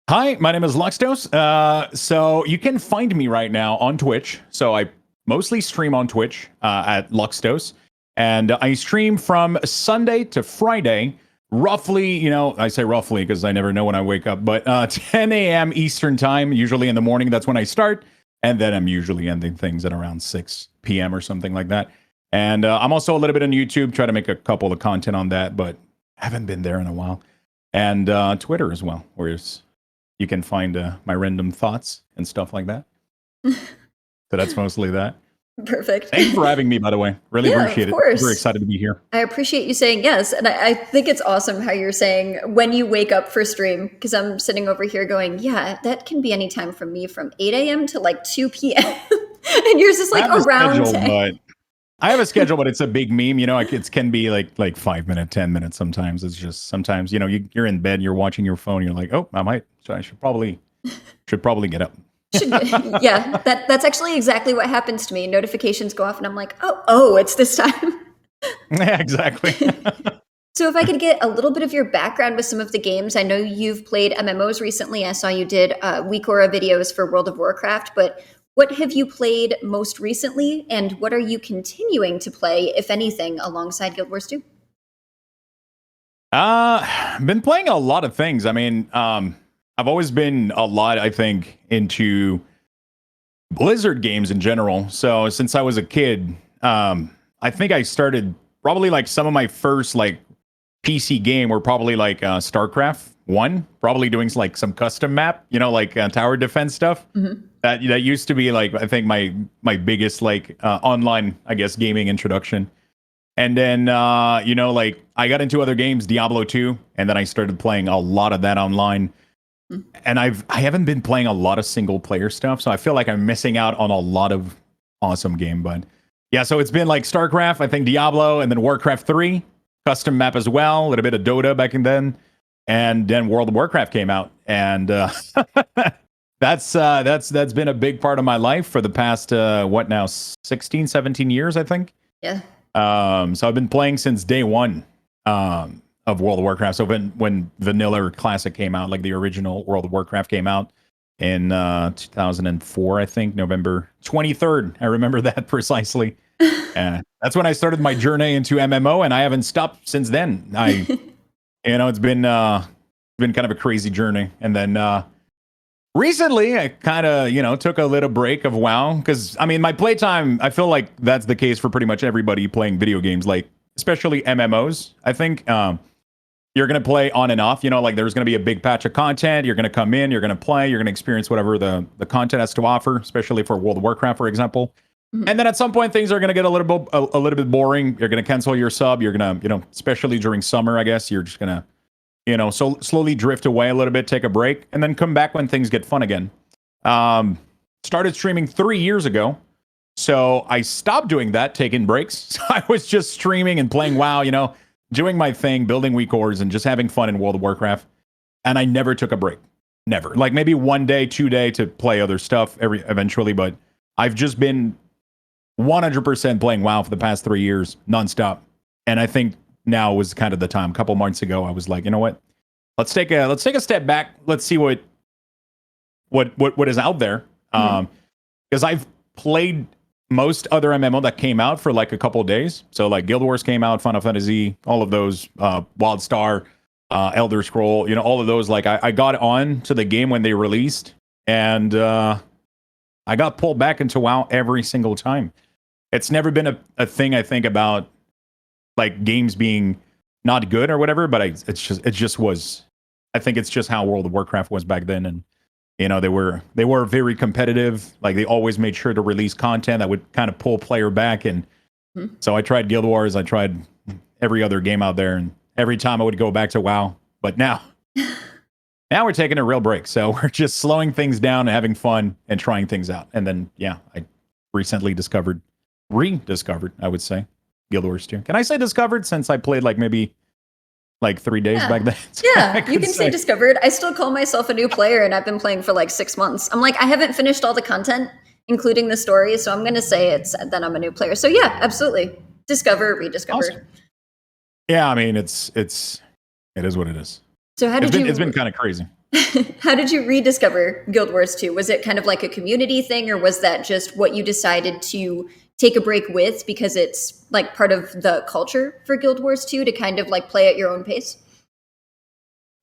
Hi, my name is Luxthos. So you can find me right now on Twitch. So I mostly stream on Twitch at Luxthos. And I stream from Sunday to Friday, roughly, I say roughly because I never know when I wake up, but 10 a.m. Eastern time, usually in the morning. That's when I start. And then I'm usually ending things at around 6 p.m. or something like that. And I'm also a little bit on YouTube, try to make a couple of content on that, but haven't been there in a while. And Twitter as well, whereas you can find my random thoughts and stuff like that. So that's mostly that. Perfect. Thank you for having me, by the way. Really appreciate it. I'm very excited to be here. I appreciate you saying yes. And I think it's awesome how you're saying when you wake up for stream, because I'm sitting over here going, yeah, that can be any time from me from 8 a.m. to like 2 p.m. And yours is like around 10. I have a schedule, but it's a big meme. It can be like 5 minutes, 10 minutes sometimes. It's just sometimes, you're in bed, you're watching your phone, you're like, oh, I should probably get up. Yeah, that's actually exactly what happens to me. Notifications go off and I'm like, oh, it's this time. Yeah, exactly. So if I could get a little bit of your background with some of the games. I know you've played MMOs recently. I saw you did Weekora videos for World of Warcraft, but what have you played most recently and what are you continuing to play, if anything, alongside Guild Wars 2? Been playing a lot of things. I mean, I've always been a lot, I think, into Blizzard games in general. So since I was a kid, I think I started probably like some of my first like PC game were probably like StarCraft 1, probably doing like some custom map, like tower defense stuff. Mm-hmm. That used to be like, I think my biggest like online, I guess, gaming introduction. And then, like I got into other games, Diablo 2, and then I started playing a lot of that online. And I haven't been playing a lot of single player stuff, so I feel like I'm missing out on a lot of awesome game. But yeah, so it's been like StarCraft, I think Diablo, and then Warcraft 3, custom map as well, a little bit of Dota back in then, and then World of Warcraft came out, and that's been a big part of my life for the past 16, 17 years, I think. Yeah. So I've been playing since day one. Of World of Warcraft. So when Vanilla Classic came out, like the original World of Warcraft came out in 2004, I think, November 23rd. I remember that precisely. That's when I started my journey into MMO, and I haven't stopped since then. It's been kind of a crazy journey. And then recently, I kind of, took a little break of WoW, because, I mean, my playtime, I feel like that's the case for pretty much everybody playing video games, like, especially MMOs. I think you're going to play on and off, like there's going to be a big patch of content. You're going to come in, you're going to play, you're going to experience whatever the content has to offer, especially for World of Warcraft, for example. Mm-hmm. And then at some point, things are going to get a little bit boring. You're going to cancel your sub. You're going to, especially during summer, I guess, you're just going to, so slowly drift away a little bit, take a break, and then come back when things get fun again. Started streaming 3 years ago. So I stopped doing that, taking breaks. So I was just streaming and playing WoW, doing my thing, building Weekors and just having fun in World of Warcraft. And I never took a break. Never. Like maybe 1 day, 2 day to play other stuff eventually. But I've just been 100% playing WoW for the past 3 years, nonstop. And I think now was kind of the time. A couple months ago, I was like, you know what? Let's take a step back. Let's see what is out there. Because I've played most other MMO that came out for like a couple of days. So like Guild Wars came out, Final Fantasy, all of those, WildStar, Elder Scroll, all of those. Like I got on to the game when they released, and I got pulled back into WoW every single time. It's never been a thing I think about like games being not good or whatever, but it just was. I think it's just how World of Warcraft was back then, and they were very competitive. Like they always made sure to release content that would kind of pull player back. And so I tried Guild Wars. I tried every other game out there. And every time I would go back to WoW. But now we're taking a real break. So we're just slowing things down and having fun and trying things out. And then, I recently rediscovered, I would say, Guild Wars 2. Can I say discovered since I played maybe 3 days back then? Yeah, you can say discovered. I still call myself a new player, and I've been playing for 6 months. I'm like, I haven't finished all the content, including the story, so I'm going to say that I'm a new player. So yeah, absolutely. Discover, rediscover. Awesome. Yeah, I mean, it is what it is. So how did It's been kind of crazy. How did you rediscover Guild Wars 2? Was it kind of like a community thing, or was that just what you decided to take a break with because it's like part of the culture for Guild Wars 2 to kind of like play at your own pace?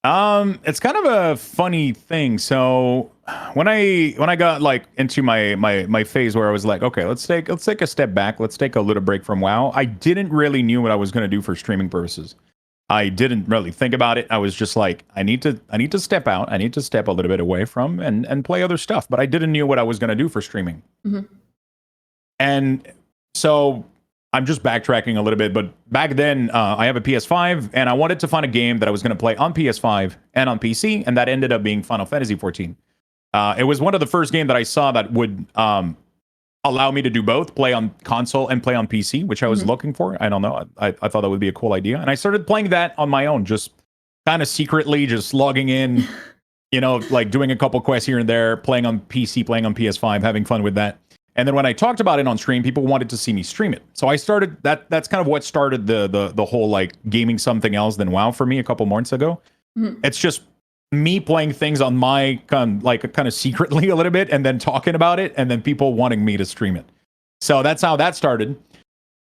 It's kind of a funny thing. So when I got like into my phase where I was like, okay, let's take a step back, let's take a little break from WoW. I didn't really knew what I was going to do for streaming purposes. I didn't really think about it. I was just like, I need to step out. I need to step a little bit away from and play other stuff. But I didn't know what I was going to do for streaming. Mhm. And so I'm just backtracking a little bit. But back then, I have a PS5, and I wanted to find a game that I was going to play on PS5 and on PC, and that ended up being Final Fantasy XIV. It was one of the first games that I saw that would allow me to do both, play on console and play on PC, which I was looking for. I don't know. I thought that would be a cool idea. And I started playing that on my own, just kind of secretly, just logging in, like doing a couple quests here and there, playing on PC, playing on PS5, having fun with that. And then when I talked about it on stream, people wanted to see me stream it. So I started that's kind of what started the whole like gaming something else than WoW for me a couple months ago. It's just me playing things on my kind of secretly a little bit, and then talking about it, and then people wanting me to stream it. So that's how that started.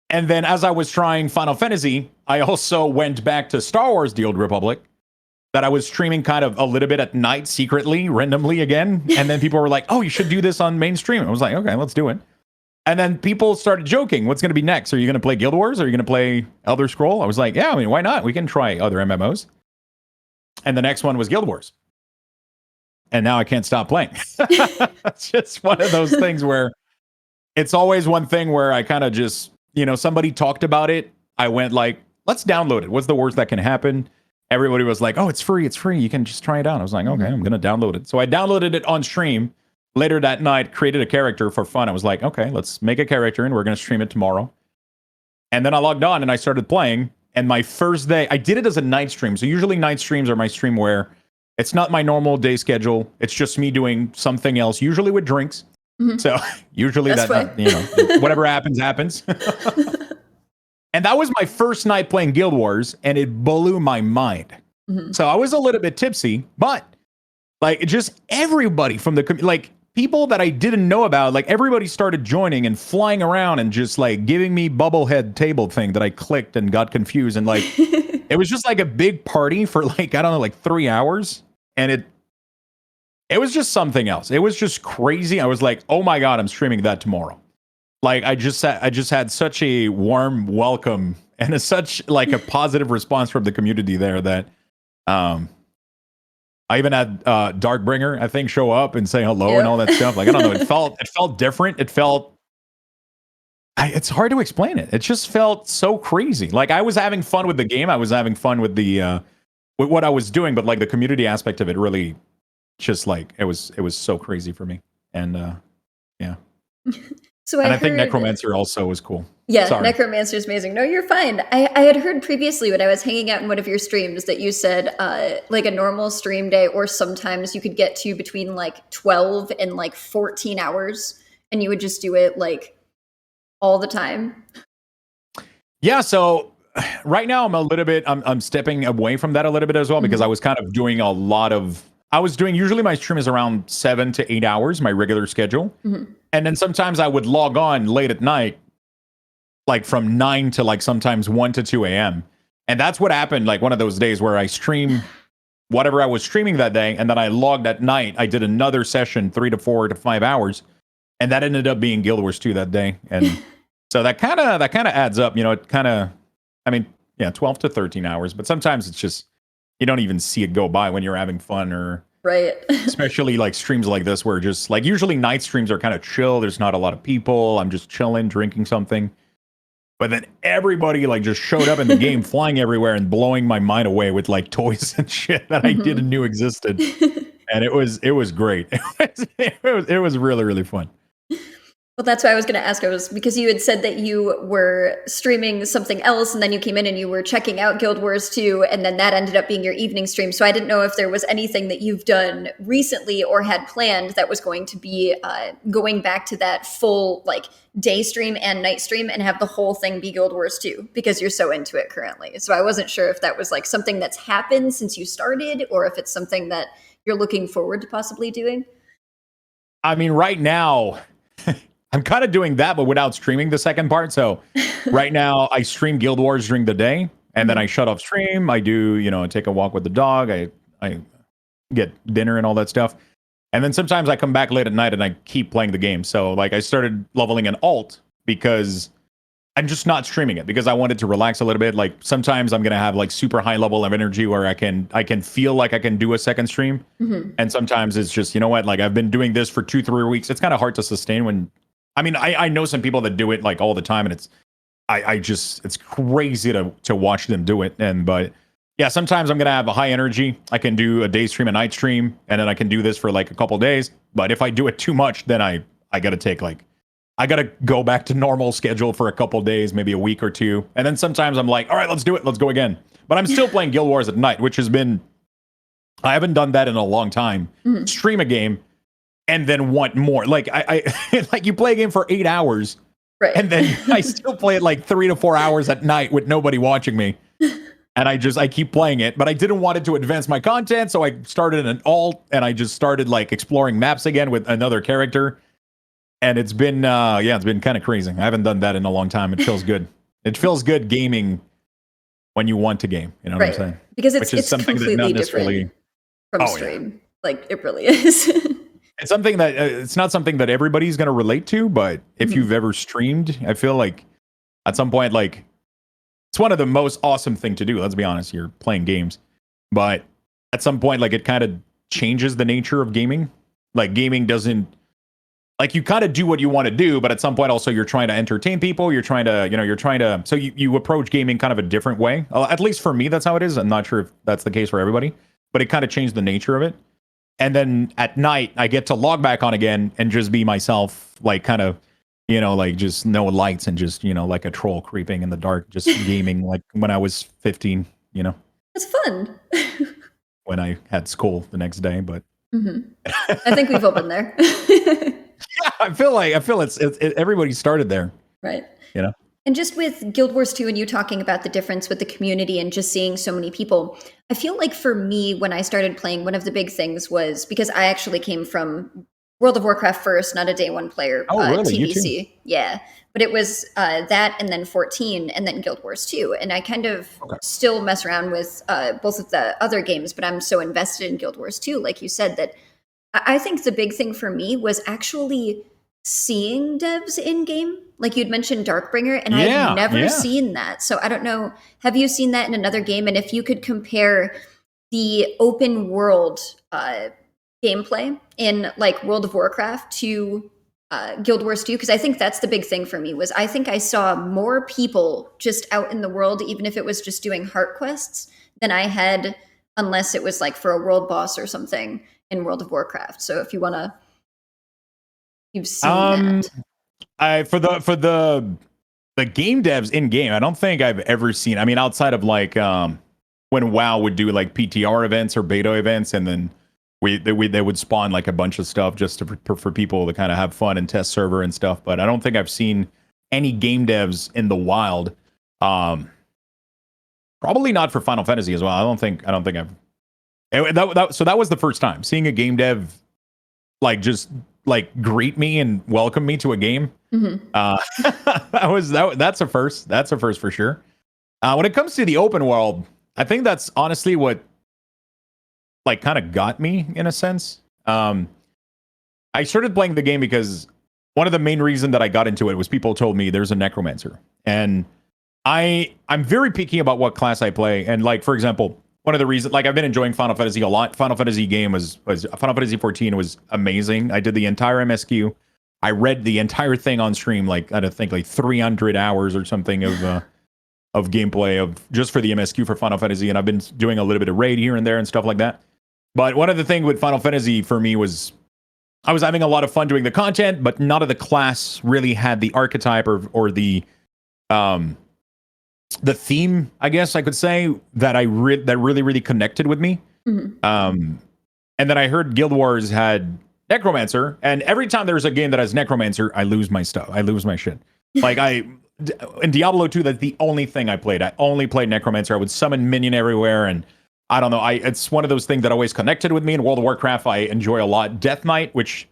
And then as I was trying Final Fantasy, I also went back to Star Wars: The Old Republic, that I was streaming kind of a little bit at night secretly, randomly again. And then people were like, oh, you should do this on mainstream. I was like, okay, let's do it. And then people started joking, what's going to be next? Are you going to play Guild Wars? Are you going to play Elder Scroll? I was like, yeah, I mean, why not? We can try other MMOs. And the next one was Guild Wars. And now I can't stop playing. It's just one of those things where it's always one thing where I kind of just, somebody talked about it. I went like, let's download it. What's the worst that can happen? Everybody was like, oh, it's free. It's free. You can just try it out. I was like, okay, I'm going to download it. So I downloaded it on stream. Later that night, created a character for fun. I was like, okay, let's make a character and we're going to stream it tomorrow. And then I logged on and I started playing. And my first day, I did it as a night stream. So usually night streams are my stream where it's not my normal day schedule. It's just me doing something else, usually with drinks. So usually whatever happens, happens. And that was my first night playing Guild Wars, and it blew my mind. So I was a little bit tipsy, but like just everybody from the people that I didn't know about, like everybody started joining and flying around and just like giving me bubblehead table thing that I clicked and got confused, and like it was just like a big party for like, I don't know, like 3 hours, and it was just something else. It was just crazy. I was like, oh my God, I'm streaming that tomorrow. Like I just had such a warm welcome and such like a positive response from the community there that I even had Darkbringer, I think, show up and say hello and all that stuff. Like I don't know, it felt different. It's hard to explain it. It just felt so crazy. Like I was having fun with the game. I was having fun with the with what I was doing, but like the community aspect of it really just like it was so crazy for me. And yeah. So I think Necromancer also was cool. Yeah, Sorry. Necromancer is amazing. No, you're fine. I had heard previously when I was hanging out in one of your streams that you said like a normal stream day, or sometimes you could get to between like 12 and like 14 hours, and you would just do it like all the time. Yeah, so right now I'm stepping away from that a little bit as well, because I was kind of doing usually my stream is around 7 to 8 hours, my regular schedule. And then sometimes I would log on late at night, like from 9 to like sometimes 1 to 2 a.m. And that's what happened, like one of those days where I stream whatever I was streaming that day, and then I logged at night. I did another session, 3 to 4 to 5 hours, and that ended up being Guild Wars 2 that day. And so that kind of adds up, it kind of, 12 to 13 hours, but sometimes it's just, you don't even see it go by when you're having fun, or right. Especially like streams like this where just like usually night streams are kind of chill. There's not a lot of people. I'm just chilling, drinking something. But then everybody like just showed up in the game, flying everywhere and blowing my mind away with like toys and shit that I didn't know existed. And it was great. It was really, really fun. Well, that's why I was going to ask. Because you had said that you were streaming something else, and then you came in and you were checking out Guild Wars 2, and then that ended up being your evening stream. So I didn't know if there was anything that you've done recently or had planned that was going to be going back to that full like day stream and night stream and have the whole thing be Guild Wars 2, because you're so into it currently. So I wasn't sure if that was like something that's happened since you started, or if it's something that you're looking forward to possibly doing? I mean, right now, I'm kind of doing that, but without streaming the second part. So right now, I stream Guild Wars during the day, and then I shut off stream. I do, I take a walk with the dog. I get dinner and all that stuff. And then sometimes I come back late at night and I keep playing the game. So like I started leveling an alt because I'm just not streaming it because I wanted to relax a little bit. Like sometimes I'm gonna have like super high level of energy where I can feel like I can do a second stream. And sometimes it's just, like I've been doing this for 2-3 weeks. It's kind of hard to sustain when I know some people that do it like all the time, and it's it's crazy to watch them do it. But yeah, sometimes I'm gonna have a high energy. I can do a day stream, a night stream, and then I can do this for like a couple days. But if I do it too much, then I gotta take I gotta go back to normal schedule for a couple days, maybe a week or two. And then sometimes I'm like, all right, let's do it, let's go again. But I'm still playing Guild Wars at night, which I haven't done that in a long time. Stream a game and then want more. Like I like you play a game for 8 hours, right? And then I still play it like 3 to 4 hours at night with nobody watching me. And I keep playing it, but I didn't want it to advance my content, so I started an alt, and I just started like exploring maps again with another character. And it's been it's been kind of crazy. I haven't done that in a long time. It feels good. It feels good gaming when you want to game. You know what I'm saying? Because it's something completely different from stream. Yeah. Like it really is. It's something that it's not something that everybody's going to relate to, but if you've ever streamed, I feel like at some point, like it's one of the most awesome thing to do. Let's be honest. You're playing games, but at some point, like it kind of changes the nature of gaming. Like gaming doesn't. Like you kind of do what you want to do, but at some point also you're trying to entertain people. You're trying to, so you approach gaming kind of a different way. At least for me, that's how it is. I'm not sure if that's the case for everybody, but it kind of changed the nature of it. And then at night I get to log back on again and just be myself, like kind of, like just no lights and just, like a troll creeping in the dark, just gaming like when I was 15, It's fun. When I had school the next day, but I think we've all been there. Yeah, I feel it's everybody started there. Right. And just with Guild Wars 2 and you talking about the difference with the community and just seeing so many people, I feel like for me, when I started playing, one of the big things was because I actually came from World of Warcraft first, not a day one player. Oh, really? TBC. Yeah. But it was that and then 14 and then Guild Wars 2. And I kind of still mess around with both of the other games, but I'm so invested in Guild Wars 2, like you said, that I think the big thing for me was actually seeing devs in game. Like you'd mentioned Darkbringer, and I had never seen that. So I don't know, have you seen that in another game? And if you could compare the open world gameplay in like World of Warcraft to Guild Wars 2, because I think that's the big thing for me, was I think I saw more people just out in the world, even if it was just doing heart quests, than I had, unless it was like for a world boss or something in World of Warcraft. So if you want to, you've seen that. For the game devs in game, I don't think I've ever seen. I mean, outside of like when WoW would do like PTR events or beta events, and then they would spawn like a bunch of stuff just for people to kind of have fun and test server and stuff. But I don't think I've seen any game devs in the wild. Probably not for Final Fantasy as well. I don't think I've. So that was the first time seeing a game dev like just like greet me and welcome me to a game. That's a first. That's a first for sure. When it comes to the open world, I think that's honestly what like kind of got me in a sense. I started playing the game because one of the main reasons that I got into it was people told me there's a necromancer, and I'm very picky about what class I play. And like, for example, one of the reasons, like I've been enjoying Final Fantasy a lot. Final Fantasy game was Final Fantasy 14 was amazing. I did the entire MSQ. I read the entire thing on stream, like I think like 300 hours or something of gameplay of just for the MSQ for Final Fantasy. And I've been doing a little bit of raid here and there and stuff like that. But one of the things with Final Fantasy for me was I was having a lot of fun doing the content, but none of the class really had the archetype or the theme, I guess I could say, that that really connected with me. And then I heard Guild Wars had Necromancer, and every time there's a game that has Necromancer, I lose my stuff. I lose my shit. Like in Diablo 2, that's the only thing I played. I only played Necromancer. I would summon minion everywhere, and I don't know. It's one of those things that always connected with me in World of Warcraft. I enjoy a lot. Death Knight, which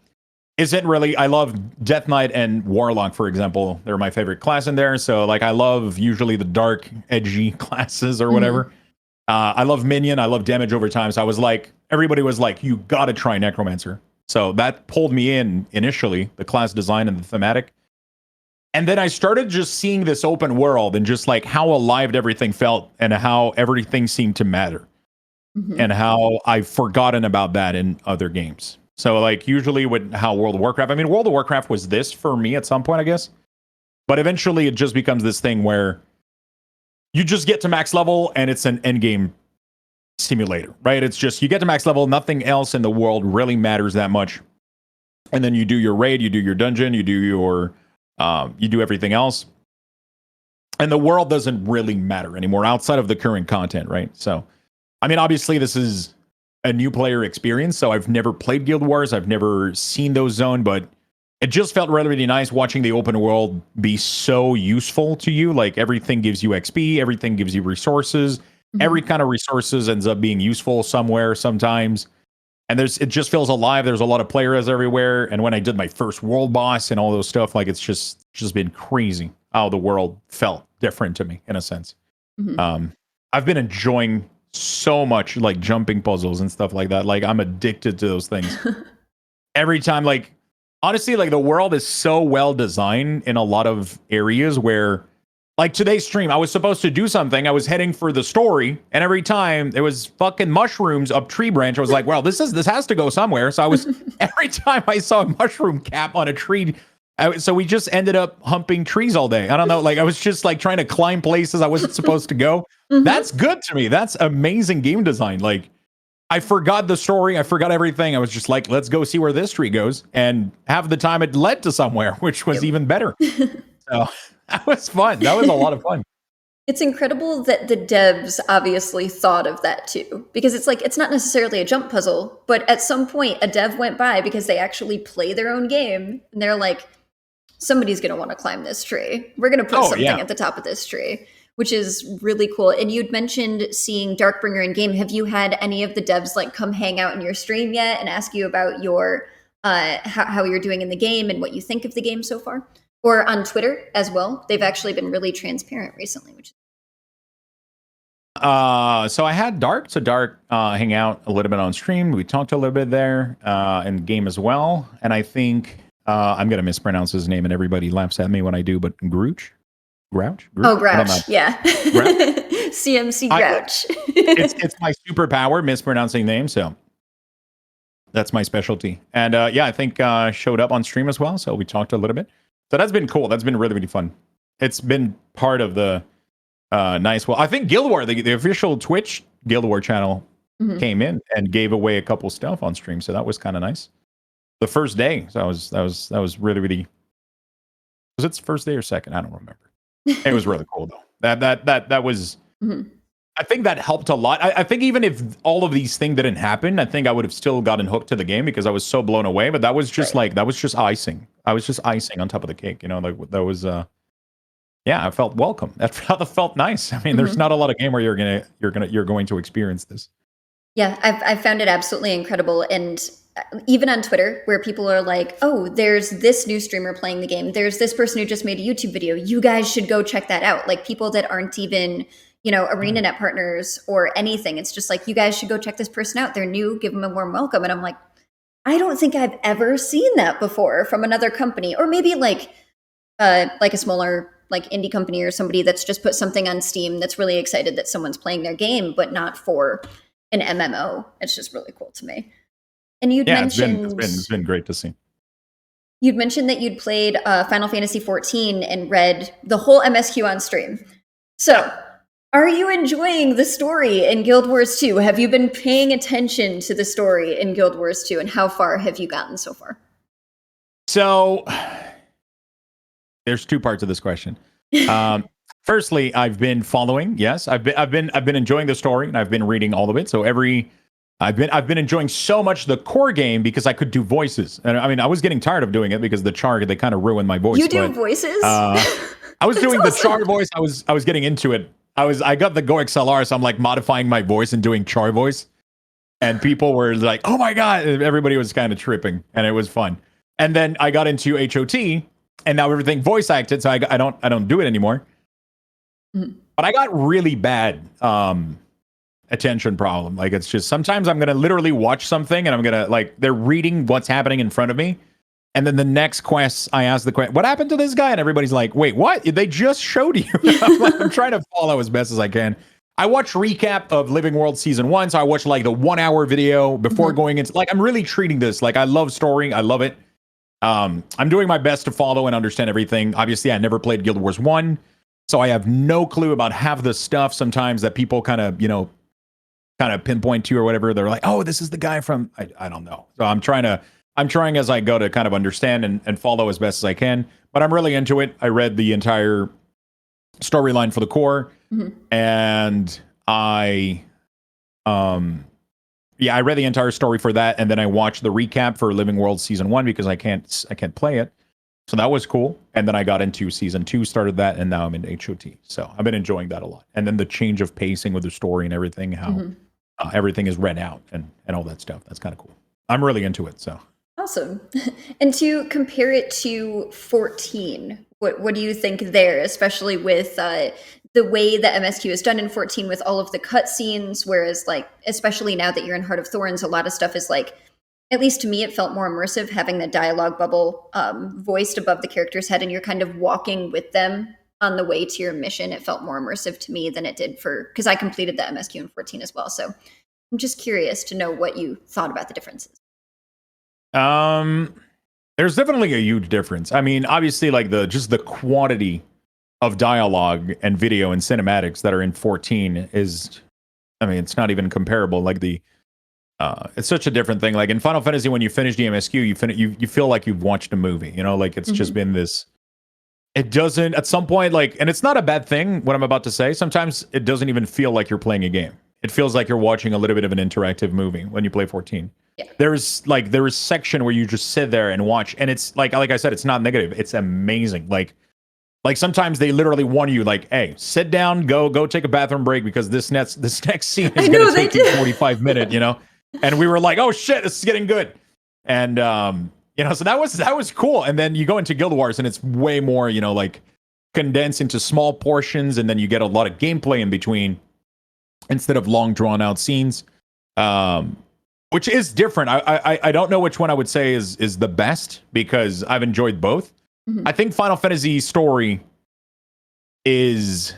isn't really. I love Death Knight and Warlock, for example. They're my favorite class in there. So like, I love usually the dark, edgy classes or whatever. I love Minion. I love damage over time. So I was like, everybody was like, you got to try Necromancer. So that pulled me in initially, the class design and the thematic. And then I started just seeing this open world and just like how alive everything felt and how everything seemed to matter. And how I've forgotten about that in other games. So like usually with how World of Warcraft, I mean, World of Warcraft was this for me at some point, I guess. But eventually it just becomes this thing where you just get to max level and it's an endgame simulator, right? It's just, you get to max level, nothing else in the world really matters that much. And then you do your raid, you do your dungeon, you do everything else. And the world doesn't really matter anymore outside of the current content, right? So, I mean, obviously this is a new player experience, so I've never played Guild Wars, I've never seen those zones, but it just felt really, really nice watching the open world be so useful to you. Like everything gives you XP, everything gives you resources, every kind of resources ends up being useful somewhere sometimes. And it just feels alive. There's a lot of players everywhere. And when I did my first world boss and all those stuff, like it's just been crazy how the world felt different to me in a sense. I've been enjoying so much like jumping puzzles and stuff like that. Like I'm addicted to those things. Every time, like honestly, like the world is so well designed in a lot of areas where, like today's stream, I was supposed to do something. I was heading for the story, and every time there was fucking mushrooms up tree branch. I was like, well, this has to go somewhere. So I was every time I saw a mushroom cap on a tree. So we just ended up humping trees all day. I don't know. Like I was just like trying to climb places I wasn't supposed to go. That's good to me. That's amazing game design. Like I forgot the story. I forgot everything. I was just like, let's go see where this tree goes. And half the time it led to somewhere, which was even better. So that was fun. That was a lot of fun. It's incredible that the devs obviously thought of that too, because it's like, it's not necessarily a jump puzzle, but at some point a dev went by because they actually play their own game and they're like, somebody's going to want to climb this tree. We're going to put something at the top of this tree, which is really cool. And you'd mentioned seeing Darkbringer in game. Have you had any of the devs like come hang out in your stream yet and ask you about your how you're doing in the game and what you think of the game so far? Or on Twitter as well? They've actually been really transparent recently. So I had Dark hang out a little bit on stream. We talked a little bit there in the game as well. And I think I'm going to mispronounce his name and everybody laughs at me when I do, but Grouch? Oh, Grouch, yeah. Grouch? CMC Grouch. It's my superpower, mispronouncing names, so that's my specialty. And I think showed up on stream as well, so we talked a little bit. So that's been cool. That's been really, really fun. It's been part of the nice. Well, I think Guild War, the official Twitch Guild War channel, came in and gave away a couple stuff on stream, so that was kind of nice. The first day, so that was really, really. Was it the first day or second? I don't remember. It was really cool though. That was. I think that helped a lot. I think even if all of these things didn't happen, I think I would have still gotten hooked to the game because I was so blown away. But that was just that was just icing. I was just icing on top of the cake. You know, like that was. I felt welcome. That felt nice. I mean, there's not a lot of game where you're going to experience this. Yeah, I've found it absolutely incredible, and even on Twitter, where people are like, "Oh, there's this new streamer playing the game. There's this person who just made a YouTube video. You guys should go check that out." Like people that aren't even, ArenaNet partners or anything. It's just like, you guys should go check this person out. They're new. Give them a warm welcome. And I'm like, I don't think I've ever seen that before from another company, or maybe like a smaller like indie company or somebody that's just put something on Steam that's really excited that someone's playing their game, but not for an MMO. It's just really cool to me. And you'd mentioned it's been great to see. You'd mentioned that you'd played Final Fantasy XIV and read the whole MSQ on stream. So, are you enjoying the story in Guild Wars 2? Have you been paying attention to the story in Guild Wars 2, and how far have you gotten so far? So, there's two parts of this question. Firstly, I've been following. Yes, I've been enjoying the story, and I've been reading all of it. So I've been enjoying so much the core game because I could do voices. And I mean, I was getting tired of doing it because the Char, they kind of ruined my voice. You do voices? I was doing the Char voice. I was getting into it I got the Go XLR, so I'm like modifying my voice and doing Char voice. And people were like, oh my God. Everybody was kind of tripping, and it was fun. And then I got into HOT, and now everything voice acted, so I don't do it anymore. Mhm. But I got really bad attention problem. Like, it's just sometimes I'm gonna literally watch something and I'm gonna, like, they're reading what's happening in front of me, and then the next quest I ask the question, what happened to this guy? And everybody's like, wait, what? They just showed you. I'm trying to follow as best as I can. I watched recap of Living World Season 1, so I watched like the 1 hour video before going into, like, I'm really treating this like I love story. I love it. I'm doing my best to follow and understand everything. Obviously, I never played Guild Wars 1, so I have no clue about half the stuff sometimes that people kind of pinpoint to or whatever. They're like, oh, this is the guy from, I don't know. So I'm trying as I go to kind of understand and follow as best as I can. But I'm really into it. I read the entire storyline for the core, and I read the entire story for that, and then I watched the recap for Living World Season 1 because I can't play it. So that was cool. And then I got into Season 2, started that, and now I'm in HOT. So I've been enjoying that a lot. And then the change of pacing with the story and everything, how everything is read out and all that stuff. That's kind of cool. I'm really into it. So Awesome. And to compare it to 14, what do you think there, especially with the way that MSQ is done in 14 with all of the cutscenes, whereas, like, especially now that you're in Heart of Thorns, a lot of stuff is like, at least to me, it felt more immersive having the dialogue bubble voiced above the character's head, and you're kind of walking with them on the way to your mission. It felt more immersive to me than it did because I completed the MSQ in 14 as well. So I'm just curious to know what you thought about the differences. There's definitely a huge difference. I mean, obviously, like just the quantity of dialogue and video and cinematics that are in 14 is, I mean, it's not even comparable. Like it's such a different thing. Like in Final Fantasy, when you finish the MSQ, you feel like you've watched a movie. You know, like it's just been this. It doesn't at some point, like, and it's not a bad thing. What I'm about to say, sometimes it doesn't even feel like you're playing a game. It feels like you're watching a little bit of an interactive movie when you play 14. Yeah. There is section where you just sit there and watch, and it's like I said, it's not negative. It's amazing. Like sometimes they literally warn you, like, hey, sit down, go take a bathroom break because this next scene is going to take you 45 minutes, you know? And we were like, oh shit, this is getting good. And so that was cool. And then you go into Guild Wars and it's way more, like condensed into small portions, and then you get a lot of gameplay in between instead of long drawn out scenes. Which is different. I don't know which one I would say is the best because I've enjoyed both. I think Final Fantasy story is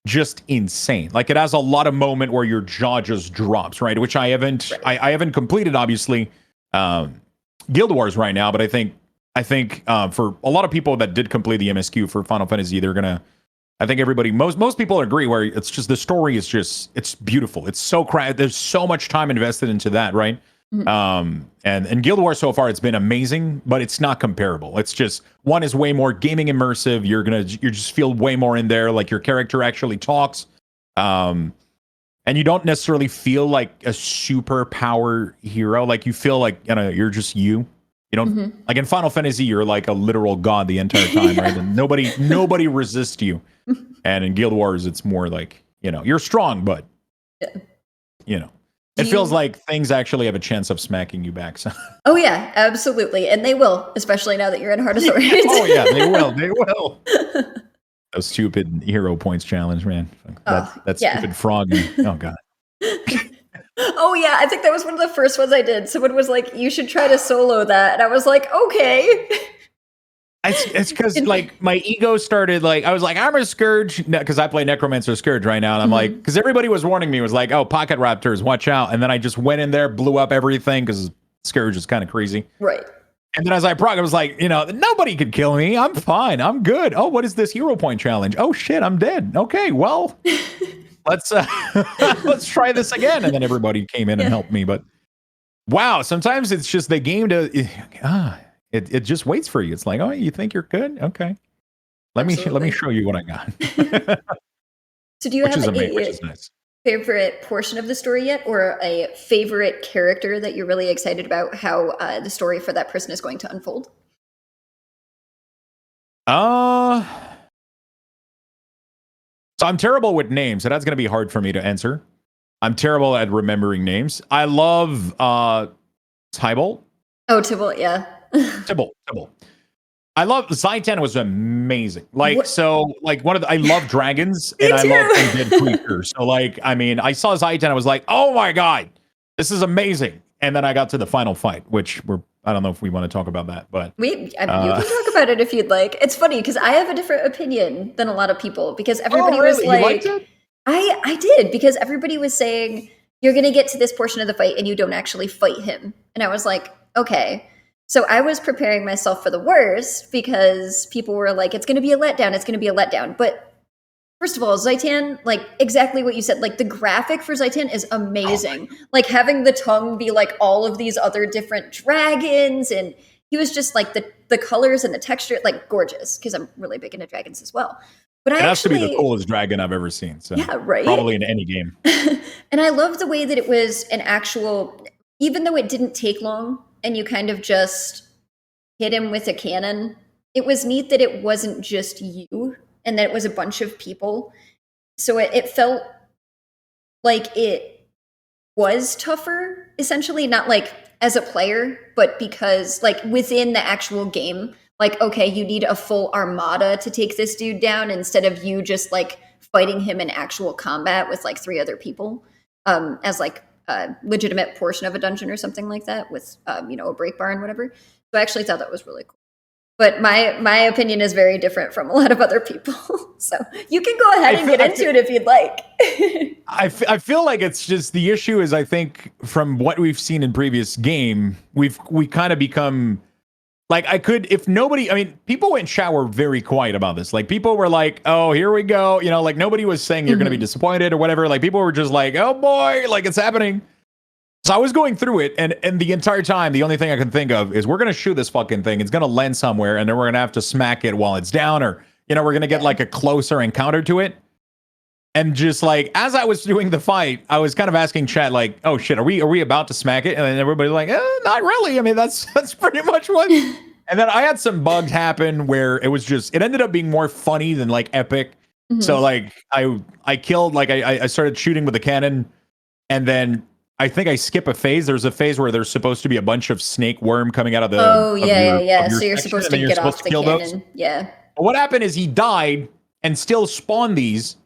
just insane. Like it has a lot of moment where your jaw just drops, right? Which I haven't completed, obviously, Guild Wars right now, but I think for a lot of people that did complete the MSQ for Final Fantasy, I think most people agree where it's just the story is just, it's beautiful. It's so there's so much time invested into that, right? And Guild Wars so far, it's been amazing, but it's not comparable. It's just, one is way more gaming immersive. You just feel way more in there. Like your character actually talks. And you don't necessarily feel like a superpower hero. Like you feel like, you're just you. You don't like in Final Fantasy, you're like a literal god the entire time, right? And nobody resists you. And in Guild Wars, it's more like, you're strong, but it feels like things actually have a chance of smacking you back. So. Oh yeah, absolutely, and they will, especially now that you're in Heart of Thorns. Oh yeah, they will. Those stupid hero points challenge, man. That stupid frog. Oh god. Oh yeah, I think that was one of the first ones I did. Someone was like, "You should try to solo that," and I was like, "Okay." It's because like my ego started like I was like I'm a Scourge because I play Necromancer Scourge right now, and I'm like because everybody was warning me, was like, oh, pocket raptors, watch out, and then I just went in there, blew up everything because Scourge is kind of crazy, right? And then as I prog, I was like, nobody could kill me, I'm fine, I'm good. Oh, what is this hero point challenge? Oh shit, I'm dead. Okay, well. Let's try this again. And then everybody came in and helped me. But wow, sometimes it's just the game it just waits for you. It's like, oh, you think you're good? Okay. Let me show you what I got. So do you have which is nice. Favorite portion of the story yet, or a favorite character that you're really excited about how the story for that person is going to unfold? So I'm terrible with names, so that's going to be hard for me to answer. I'm terrible at remembering names. I love Tybalt. Oh, Tybalt, yeah. Tybalt. I love Zaitan was amazing. Like What? so, like one of the, I love dragons Me and I love too. undead creatures. So like, I mean, I saw Zaitan, I was like, oh my god, this is amazing. And then I got to the final fight, which I don't know if we want to talk about that, but You can talk about it if you'd like. It's funny because I have a different opinion than a lot of people because everybody was really? like, You liked it? I did because everybody was saying you're going to get to this portion of the fight and you don't actually fight him. And I was like, okay. So I was preparing myself for the worst because people were like, it's going to be a letdown. It's going to be a letdown. But first of all, Zaitan, like exactly what you said, like the graphic for Zaitan is amazing. Like having the tongue be like all of these other different dragons. And he was just like the colors and the texture, like gorgeous because I'm really big into dragons as well. But It has to be the coolest dragon I've ever seen. So yeah, right. Probably in any game. And I love the way that it was an actual, even though it didn't take long and you kind of just hit him with a cannon, it was neat that it wasn't just you and that it was a bunch of people. So it felt like it was tougher, essentially, not like as a player, but because like within the actual game, like, okay, you need a full armada to take this dude down instead of you just like fighting him in actual combat with like 3 other people as like a legitimate portion of a dungeon or something like that with, you know, a break bar and whatever. So I actually thought that was really cool. But my opinion is very different from a lot of other people. So you can go ahead and get into it if you'd like. I feel like it's just the issue is I think from what we've seen in previous game, we kind of become like if nobody, I mean, people in chat were very quiet about this. Like people were like, oh, here we go. You know, like nobody was saying you're going to be disappointed or whatever. Like people were just like, oh boy, like it's happening. So I was going through it, and the entire time, the only thing I can think of is we're going to shoot this fucking thing. It's going to land somewhere, and then we're going to have to smack it while it's down, or, you know, we're going to get like a closer encounter to it. And just like, as I was doing the fight, I was kind of asking chat, like, oh shit, are we about to smack it? And then everybody's like, not really. I mean, that's pretty much what. And then I had some bugs happen where it was just, it ended up being more funny than like epic. So like, I killed, like I started shooting with a cannon, and then I think I skip a phase. There's a phase where there's supposed to be a bunch of snake worm coming out of the. Oh, yeah. So you're supposed to get off the cannon. Those. Yeah. But what happened is he died and still spawned these.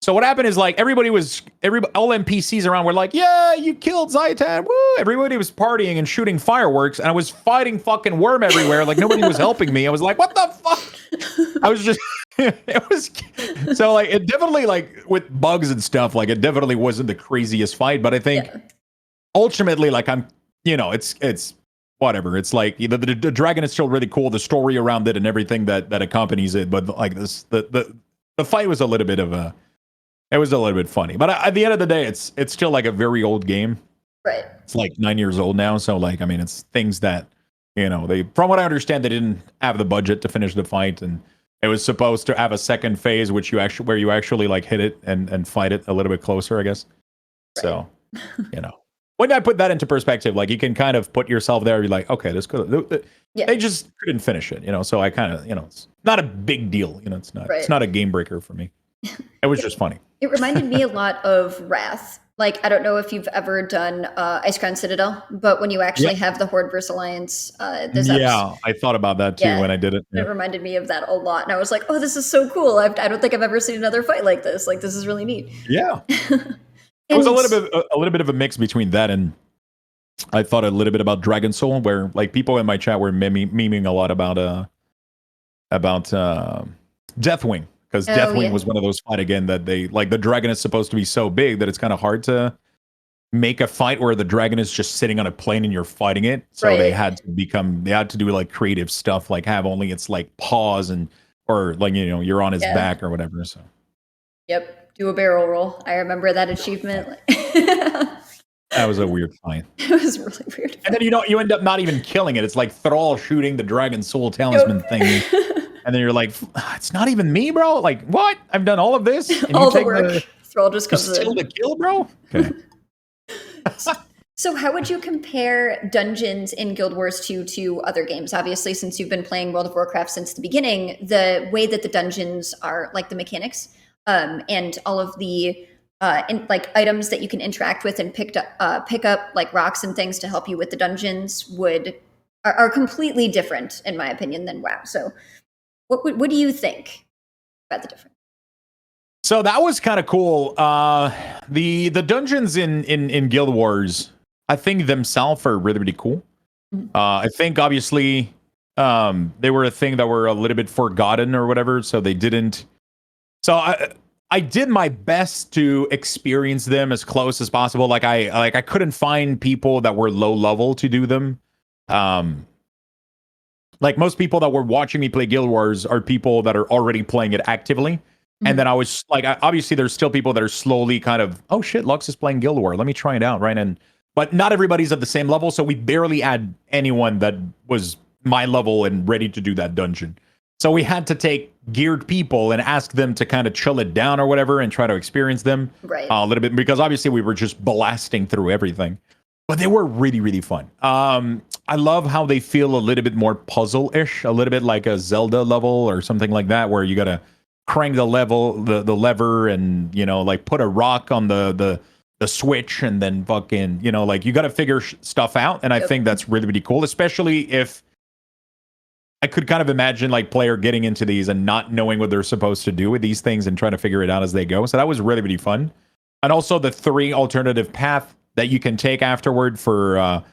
So what happened is like all NPCs around were like, yeah, you killed Zaitan. Woo! Everybody was partying and shooting fireworks, and I was fighting fucking worm everywhere. Like nobody was helping me. I was like, what the fuck? I was just. It was so like it definitely like with bugs and stuff. Like it definitely wasn't the craziest fight, but I think. Yeah. Ultimately, like I'm, you know, it's whatever. It's like the dragon is still really cool, the story around it and everything that accompanies it. But like this, the fight was a little bit funny. But at the end of the day, it's still like a very old game. Right. It's like 9 years old now, so like I mean, it's things that you know from what I understand, they didn't have the budget to finish the fight, and it was supposed to have a second phase, where you actually like hit it and fight it a little bit closer, I guess. Right. So, you know. When I put that into perspective, like you can kind of put yourself there, you're like, okay, this could. They just couldn't finish it, you know. So I kind of, you know, it's not a big deal, you know. It's not a game breaker for me. It was just funny. It reminded me a lot of Wrath. Like I don't know if you've ever done Ice Crown Citadel, but when you actually have the Horde versus Alliance, I thought about that too when I did it. Yeah. It reminded me of that a lot, and I was like, oh, this is so cool. I don't think I've ever seen another fight like this. Like this is really neat. Yeah. It was a little bit of a mix between that and I thought a little bit about Dragon Soul, where like people in my chat were memeing a lot about Deathwing, because Deathwing was one of those fight again that they like the dragon is supposed to be so big that it's kind of hard to make a fight where the dragon is just sitting on a plane and you're fighting it. So they had to do like creative stuff, like have only its like paws or like you know you're on his back or whatever. So. Yep. Do a barrel roll. I remember that achievement. That was a weird fight. It was really weird. And then you end up not even killing it. It's like Thrall shooting the Dragon Soul Talisman thing. And then you're like, it's not even me, bro. Like, what? I've done all of this? And all the work. Thrall just comes in. Still the kill, bro? Okay. So how would you compare dungeons in Guild Wars 2 to other games? Obviously, since you've been playing World of Warcraft since the beginning, the way that the dungeons are, like the mechanics, and all of the like items that you can interact with and pick up like rocks and things to help you with the dungeons are completely different, in my opinion, than WoW. So, what do you think about the difference? So that was kind of cool. The dungeons in Guild Wars, I think themselves are really, really cool. I think obviously they were a thing that were a little bit forgotten or whatever, so they didn't. So I did my best to experience them as close as possible. I couldn't find people that were low level to do them. Like most people that were watching me play Guild Wars are people that are already playing it actively. And then I was like, obviously, there's still people that are slowly kind of, oh shit, Lux is playing Guild War. Let me try it out, right? But not everybody's at the same level, so we barely had anyone that was my level and ready to do that dungeon. So we had to take geared people and ask them to kind of chill it down or whatever and try to experience them a little bit, because obviously we were just blasting through everything. But they were really, really fun. I love how they feel a little bit more puzzle-ish, a little bit like a Zelda level or something like that, where you gotta crank the lever and, you know, like put a rock on the switch and then fucking, you know, like you got to figure stuff out. And I think that's really, really cool, especially if I could kind of imagine like player getting into these and not knowing what they're supposed to do with these things and trying to figure it out as they go. So that was really, really fun. And also the 3 alternative paths that you can take afterward for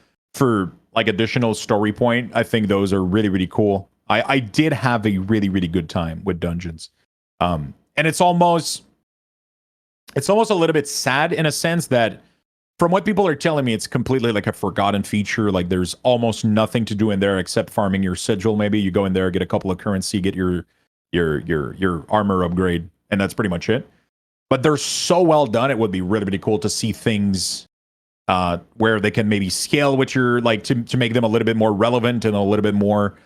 like additional story point. I think those are really, really cool. I did have a really, really good time with dungeons. And it's almost a little bit sad in a sense that from what people are telling me, it's completely like a forgotten feature. Like there's almost nothing to do in there except farming your sigil. Maybe you go in there, get a couple of currency, get your armor upgrade, and that's pretty much it. But they're so well done. It would be really, really cool to see things where they can maybe scale with your, like, to make them a little bit more relevant and a little bit more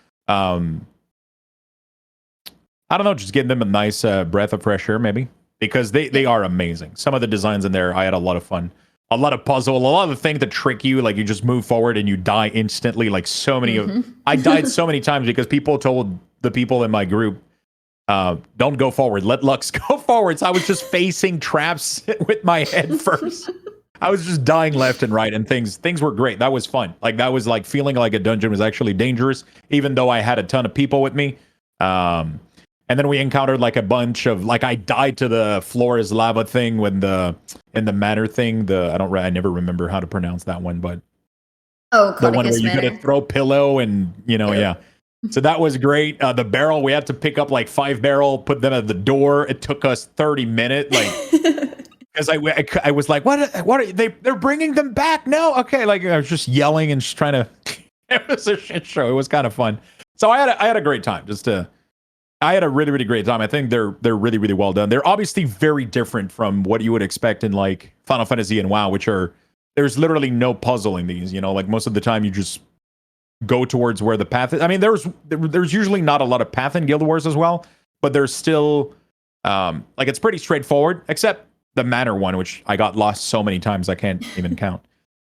I don't know, just give them a nice breath of fresh air, maybe, because they are amazing. Some of the designs in there, I had a lot of fun. A lot of puzzle, a lot of the things that trick you, like you just move forward and you die instantly. Like so many I died so many times because people told the people in my group, don't go forward, let Lux go forward. So I was just facing traps with my head first. I was just dying left and right, and things were great. That was fun. Like that was like feeling like a dungeon was actually dangerous, even though I had a ton of people with me. And then we encountered like a bunch of, like, I died to the floor is lava thing when in the manor thing. I never remember how to pronounce that one, but the one where you got to throw pillow and, you know, yeah. So that was great. The barrel, we had to pick up like 5 barrel, put them at the door. It took us 30 minutes, like, because I was like, what are they're bringing them back? No, okay, like I was just yelling and just trying to. It was a shit show. It was kind of fun. So I had a great time. I had a really, really great time. I think they're really, really well done. They're obviously very different from what you would expect in like Final Fantasy and WoW, which are, there's literally no puzzle in these. You know, like most of the time you just go towards where the path is. I mean, there's usually not a lot of path in Guild Wars as well, but there's still like it's pretty straightforward, except the manor one, which I got lost so many times I can't even count.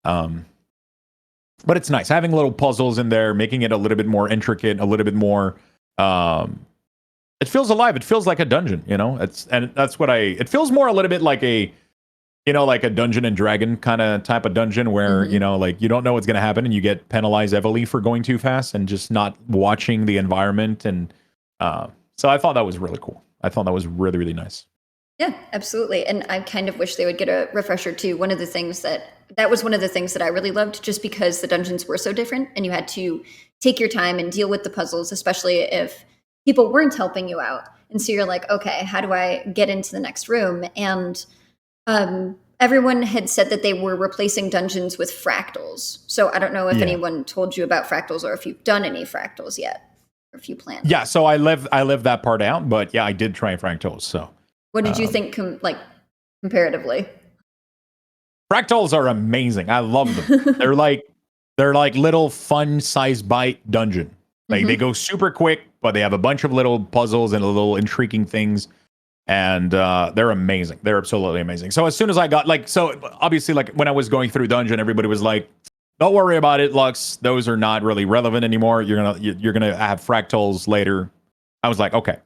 But it's nice having little puzzles in there, making it a little bit more intricate, a little bit more. It feels alive. It feels like a dungeon, you know. It feels more a little bit like a, you know, like a Dungeon and Dragon kind of type of dungeon where, you know, like you don't know what's going to happen and you get penalized heavily for going too fast and just not watching the environment. And so I thought that was really cool. I thought that was really, really nice. Yeah, absolutely. And I kind of wish they would get a refresher too. One of the things that was one of the things that I really loved, just because the dungeons were so different and you had to take your time and deal with the puzzles, especially if people weren't helping you out. And so you're like, okay, how do I get into the next room? And everyone had said that they were replacing dungeons with fractals. So I don't know if anyone told you about fractals or if you've done any fractals yet, or if you plan. Yeah, so I live that part out, but yeah, I did try fractals. So what did you think comparatively? Fractals are amazing. I love them. they're like little fun size bite dungeon. Like they go super quick, but they have a bunch of little puzzles and little intriguing things. And they're amazing. They're absolutely amazing. So as soon as I got obviously like when I was going through dungeon, everybody was like, don't worry about it, Lux. Those are not really relevant anymore. You're gonna have fractals later. I was like, okay.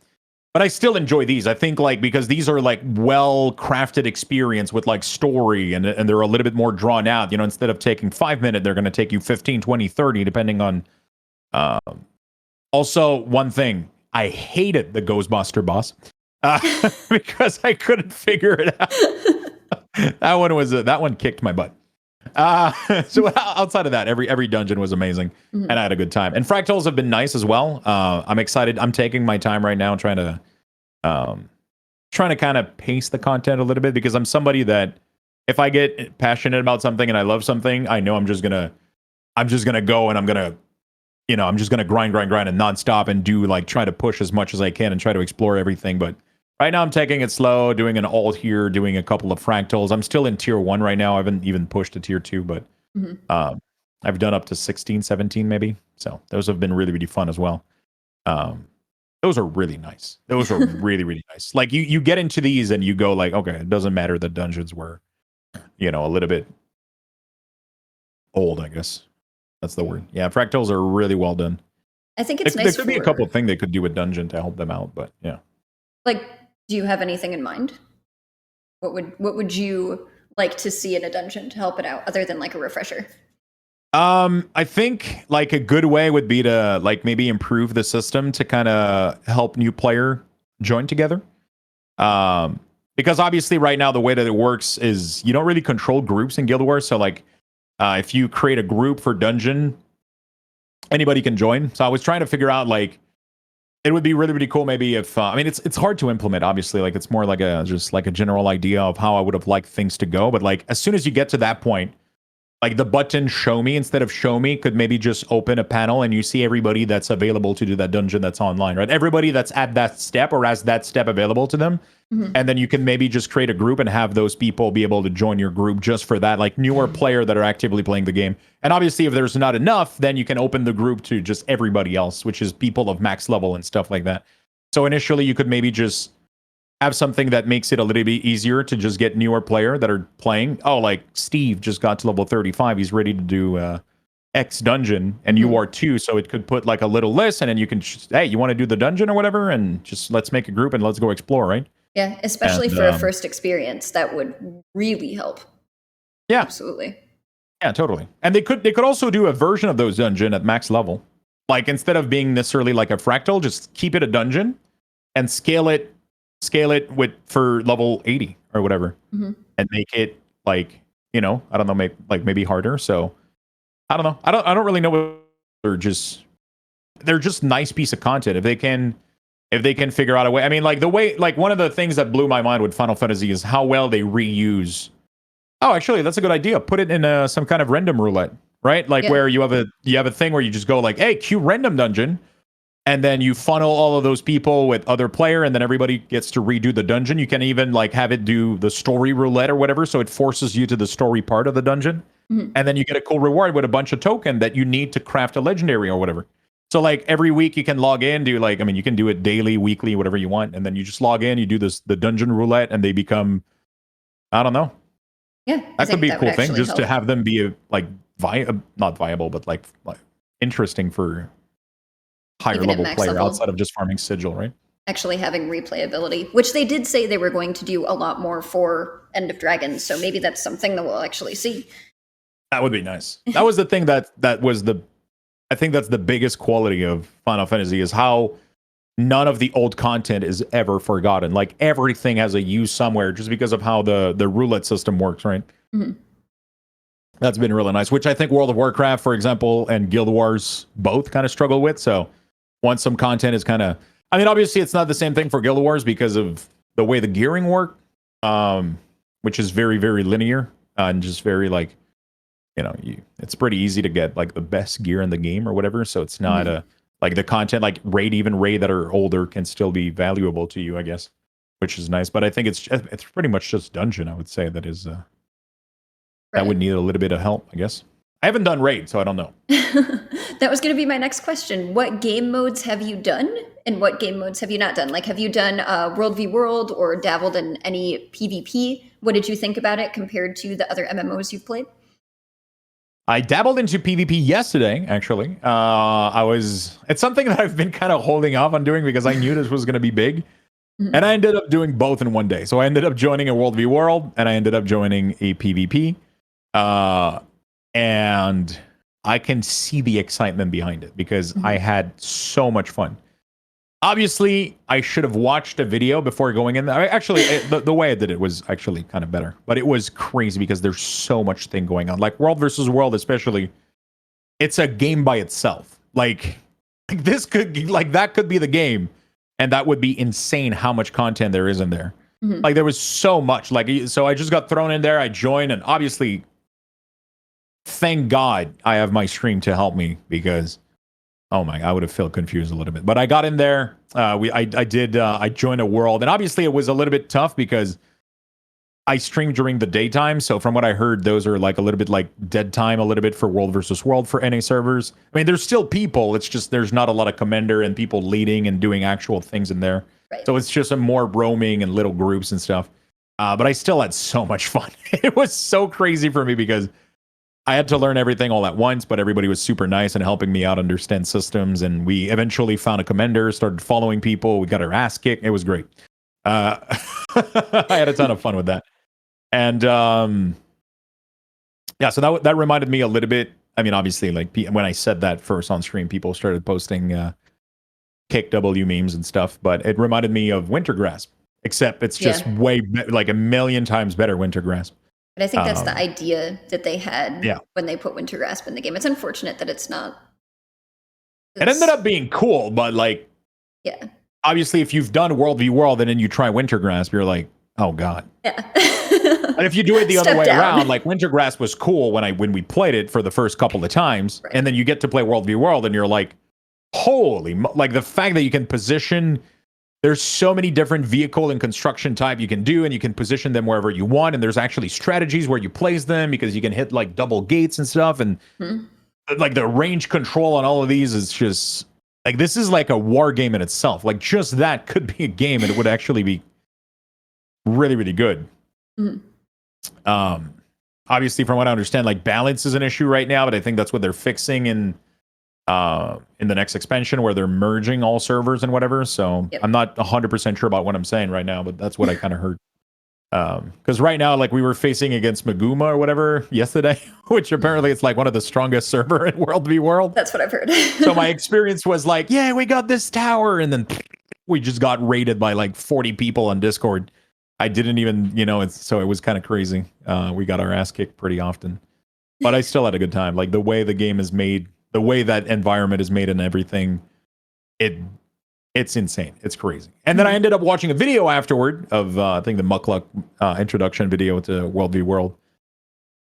But I still enjoy these. I think like because these are like well crafted experience with like story and they're a little bit more drawn out. You know, instead of taking 5 minutes, they're going to take you 15, 20, 30, depending on. Also, one thing I hated the Ghostbuster boss because I couldn't figure it out. That one kicked my butt. So outside of that, every dungeon was amazing, and I had a good time. And Fractals have been nice as well. I'm excited. I'm taking my time right now, trying to kind of pace the content a little bit because I'm somebody that if I get passionate about something and I love something, I know I'm just gonna go and I'm just gonna grind and nonstop and do like try to push as much as I can and try to explore everything. But right now I'm taking it slow, doing an alt here, doing a couple of fractals. I'm still in tier 1 right now. I haven't even pushed to tier 2, but I've done up to 16, 17 maybe. So those have been really, really fun as well. Those are really nice. Those are really, really nice. Like you get into these and you go like, okay, it doesn't matter the dungeons were, a little bit old, I guess. That's the word. Yeah, fractals are really well done. I think it's nice. There could be a couple of things they could do with dungeon to help them out, but yeah. Like, do you have anything in mind? What would you like to see in a dungeon to help it out, other than like a refresher? I think like a good way would be to like maybe improve the system to kind of help new player join together. Because obviously right now the way that it works is you don't really control groups in Guild Wars. So like if you create a group for dungeon, anybody can join. So I was trying to figure out like it would be really, really cool maybe if I mean it's hard to implement, obviously. Like it's more like a general idea of how I would have liked things to go. But like as soon as you get to that point, like the button show me instead of show me could maybe just open a panel and you see everybody that's available to do that dungeon that's online, right? Everybody that's at that step or has that step available to them. And then you can maybe just create a group and have those people be able to join your group just for that, like newer player that are actively playing the game. And obviously if there's not enough, then you can open the group to just everybody else, which is people of max level and stuff like that. So initially you could maybe just have something that makes it a little bit easier to just get newer player that are playing. Oh, like Steve just got to level 35. He's ready to do X dungeon and you are too. So it could put like a little list and then you can, hey, you want to do the dungeon or whatever? And just let's make a group and let's go explore, right? Yeah, especially for a first experience, that would really help. Yeah. Absolutely. Yeah, totally. And they could also do a version of those dungeon at max level. Like instead of being necessarily like a fractal, just keep it a dungeon and scale it for level 80 or whatever and make it like, I don't know, maybe harder. So I don't know. I don't really know what they're just nice piece of content. If they can figure out a way. I mean, like the way, like one of the things that blew my mind with Final Fantasy is how well they reuse. Oh, actually, that's a good idea. Put it in some kind of random roulette, right? Like where you have a thing where you just go like, hey, queue random dungeon. And then you funnel all of those people with other player, and then everybody gets to redo the dungeon. You can even like have it do the story roulette or whatever, so it forces you to the story part of the dungeon. And then you get a cool reward with a bunch of token that you need to craft a legendary or whatever. So like every week you can log in, you can do it daily, weekly, whatever you want, and then you just log in, you do the dungeon roulette, and they become, I don't know. Yeah, that could be a cool thing, just to have them be not viable, but like interesting for higher level player outside of just farming sigil, right? Actually having replayability, which they did say they were going to do a lot more for End of Dragons. So maybe that's something that we'll actually see. That would be nice. That was the thing that was I think that's the biggest quality of Final Fantasy is how none of the old content is ever forgotten. Like everything has a use somewhere just because of how the roulette system works, right? That's been really nice, which I think World of Warcraft, for example, and Guild Wars both kind of struggle with. So once some content is kind of, I mean, obviously it's not the same thing for Guild Wars because of the way the gearing work, which is very, very linear and just very like, it's pretty easy to get like the best gear in the game or whatever. So it's not like the content, like raid that are older can still be valuable to you, I guess, which is nice. But I think it's pretty much just dungeon, I would say, that is that would need a little bit of help, I guess. I haven't done raid, so I don't know. That was going to be my next question. What game modes have you done and what game modes have you not done? Like, have you done World v World or dabbled in any PvP? What did you think about it compared to the other MMOs you've played? I dabbled into PvP yesterday, actually. It's something that I've been kind of holding off on doing because I knew this was going to be big. And I ended up doing both in one day. So I ended up joining a World v World, and I ended up joining a PvP. And I can see the excitement behind it because I had so much fun. Obviously, I should have watched a video before going in there. Actually, the way I did it was actually kind of better. But it was crazy because there's so much thing going on. Like World versus World, especially, it's a game by itself. Like this could, like that could be the game. And that would be insane how much content there is in there. Like there was so much. Like, so I just got thrown in there. I joined, and obviously, thank God I have my stream to help me because, oh my, I would have felt confused a little bit. But I got in there. I joined a world, and obviously it was a little bit tough because I streamed during the daytime. So from what I heard, those are like a little bit like dead time, a little bit for World versus World for NA servers. I mean, there's still people. It's just there's not a lot of commander and people leading and doing actual things in there. Right. So it's just a more roaming and little groups and stuff. But I still had so much fun. It was so crazy for me because I had to learn everything all at once, but everybody was super nice and helping me out understand systems. And we eventually found a commander, started following people. We got our ass kicked. It was great. I had a ton of fun with that. And yeah, so that reminded me a little bit. I mean, obviously, like when I said that first on stream, people started posting kick W memes and stuff, but it reminded me of Wintergrasp, except it's just way like a million times better Wintergrasp. But I think that's the idea that they had when they put Wintergrasp in the game. It's unfortunate that it's not. It ended up being cool, but like, obviously, if you've done World v World and then you try Wintergrasp, you're like, oh god. Yeah. And if you do it the other way around, like Wintergrasp was cool when we played it for the first couple of times, and then you get to play World v World, and you're like, holy, like the fact that you can position. There's so many different vehicle and construction type you can do, and you can position them wherever you want. And there's actually strategies where you place them because you can hit like double gates and stuff. And like the range control on all of these is just like, this is like a war game in itself. Like just that could be a game and it would actually be really, really good. Obviously, from what I understand, like balance is an issue right now, but I think that's what they're fixing in the next expansion where they're merging all servers and whatever. So I'm not 100% sure about what I'm saying right now, but that's what I kind of heard. Because right now, like we were facing against Maguma or whatever yesterday, which apparently it's like one of the strongest server in World v World. That's what I've heard. So my experience was like, yeah, we got this tower, and then we just got raided by like 40 people on Discord. I didn't even, so it was kind of crazy. We got our ass kicked pretty often, but I still had a good time. Like the way the game is made, the way that environment is made and everything, it's insane. It's crazy. And then I ended up watching a video afterward of, I think the Muckluck introduction video to World v World.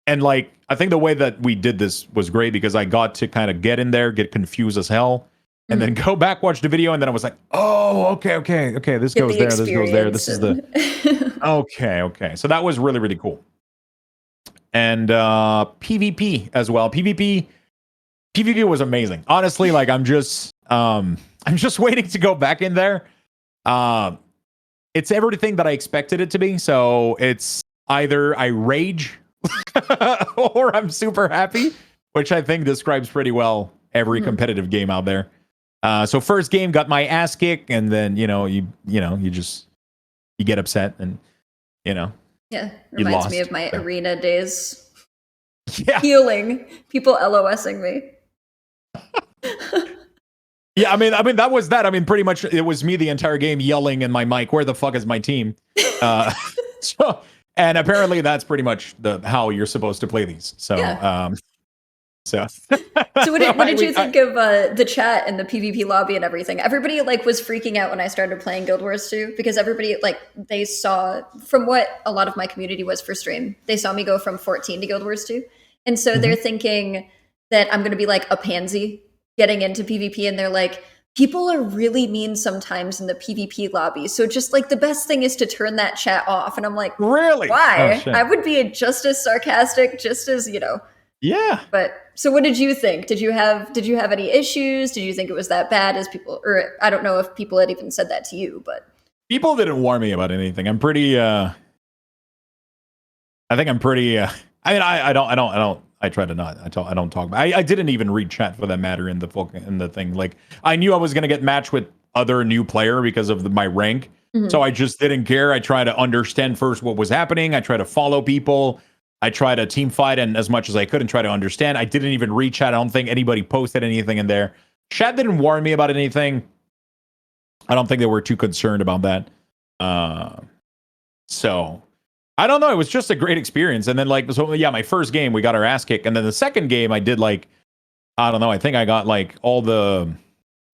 And like, I think the way that we did this was great because I got to kind of get in there, get confused as hell, and then go back, watch the video, and then I was like, oh, okay, this goes there, this goes there, this is the... Okay. So that was really, really cool. And PvP as well. PvP was amazing. Honestly, like I'm just waiting to go back in there. It's everything that I expected it to be. So it's either I rage or I'm super happy, which I think describes pretty well every competitive game out there. So first game got my ass kicked, and then you get upset, and reminds me of my arena days. Healing people, LOSing me. Yeah, I mean that was that. I mean, pretty much it was me the entire game yelling in my mic, "Where the fuck is my team?" So, and apparently that's pretty much how you're supposed to play these. So, So what did you think of the chat and the PvP lobby and everything? Everybody like was freaking out when I started playing Guild Wars 2 because everybody like they saw from what a lot of my community was for stream. They saw me go from 14 to Guild Wars 2. And so they're thinking that I'm going to be like a pansy getting into PvP, and they're like, people are really mean sometimes in the PvP lobby. So just like the best thing is to turn that chat off. And I'm like, really? Why? I would be just as sarcastic, just as, Yeah. But so what did you think? Did you have any issues? Did you think it was that bad as people, or I don't know if people had even said that to you, but people didn't warn me about anything. I'm pretty I think I'm pretty I mean I try to not I don't talk. I didn't even read chat for that matter in the thing. Like I knew I was going to get matched with other new player because of my rank. So I just didn't care. I tried to understand first what was happening. I tried to follow people. I tried to team fight and as much as I could and try to understand. I didn't even read chat. I don't think anybody posted anything in there. Chat didn't warn me about anything. I don't think they were too concerned about that. So I don't know. It was just a great experience. And then my first game, we got our ass kicked. And then the second game I did I don't know. I think I got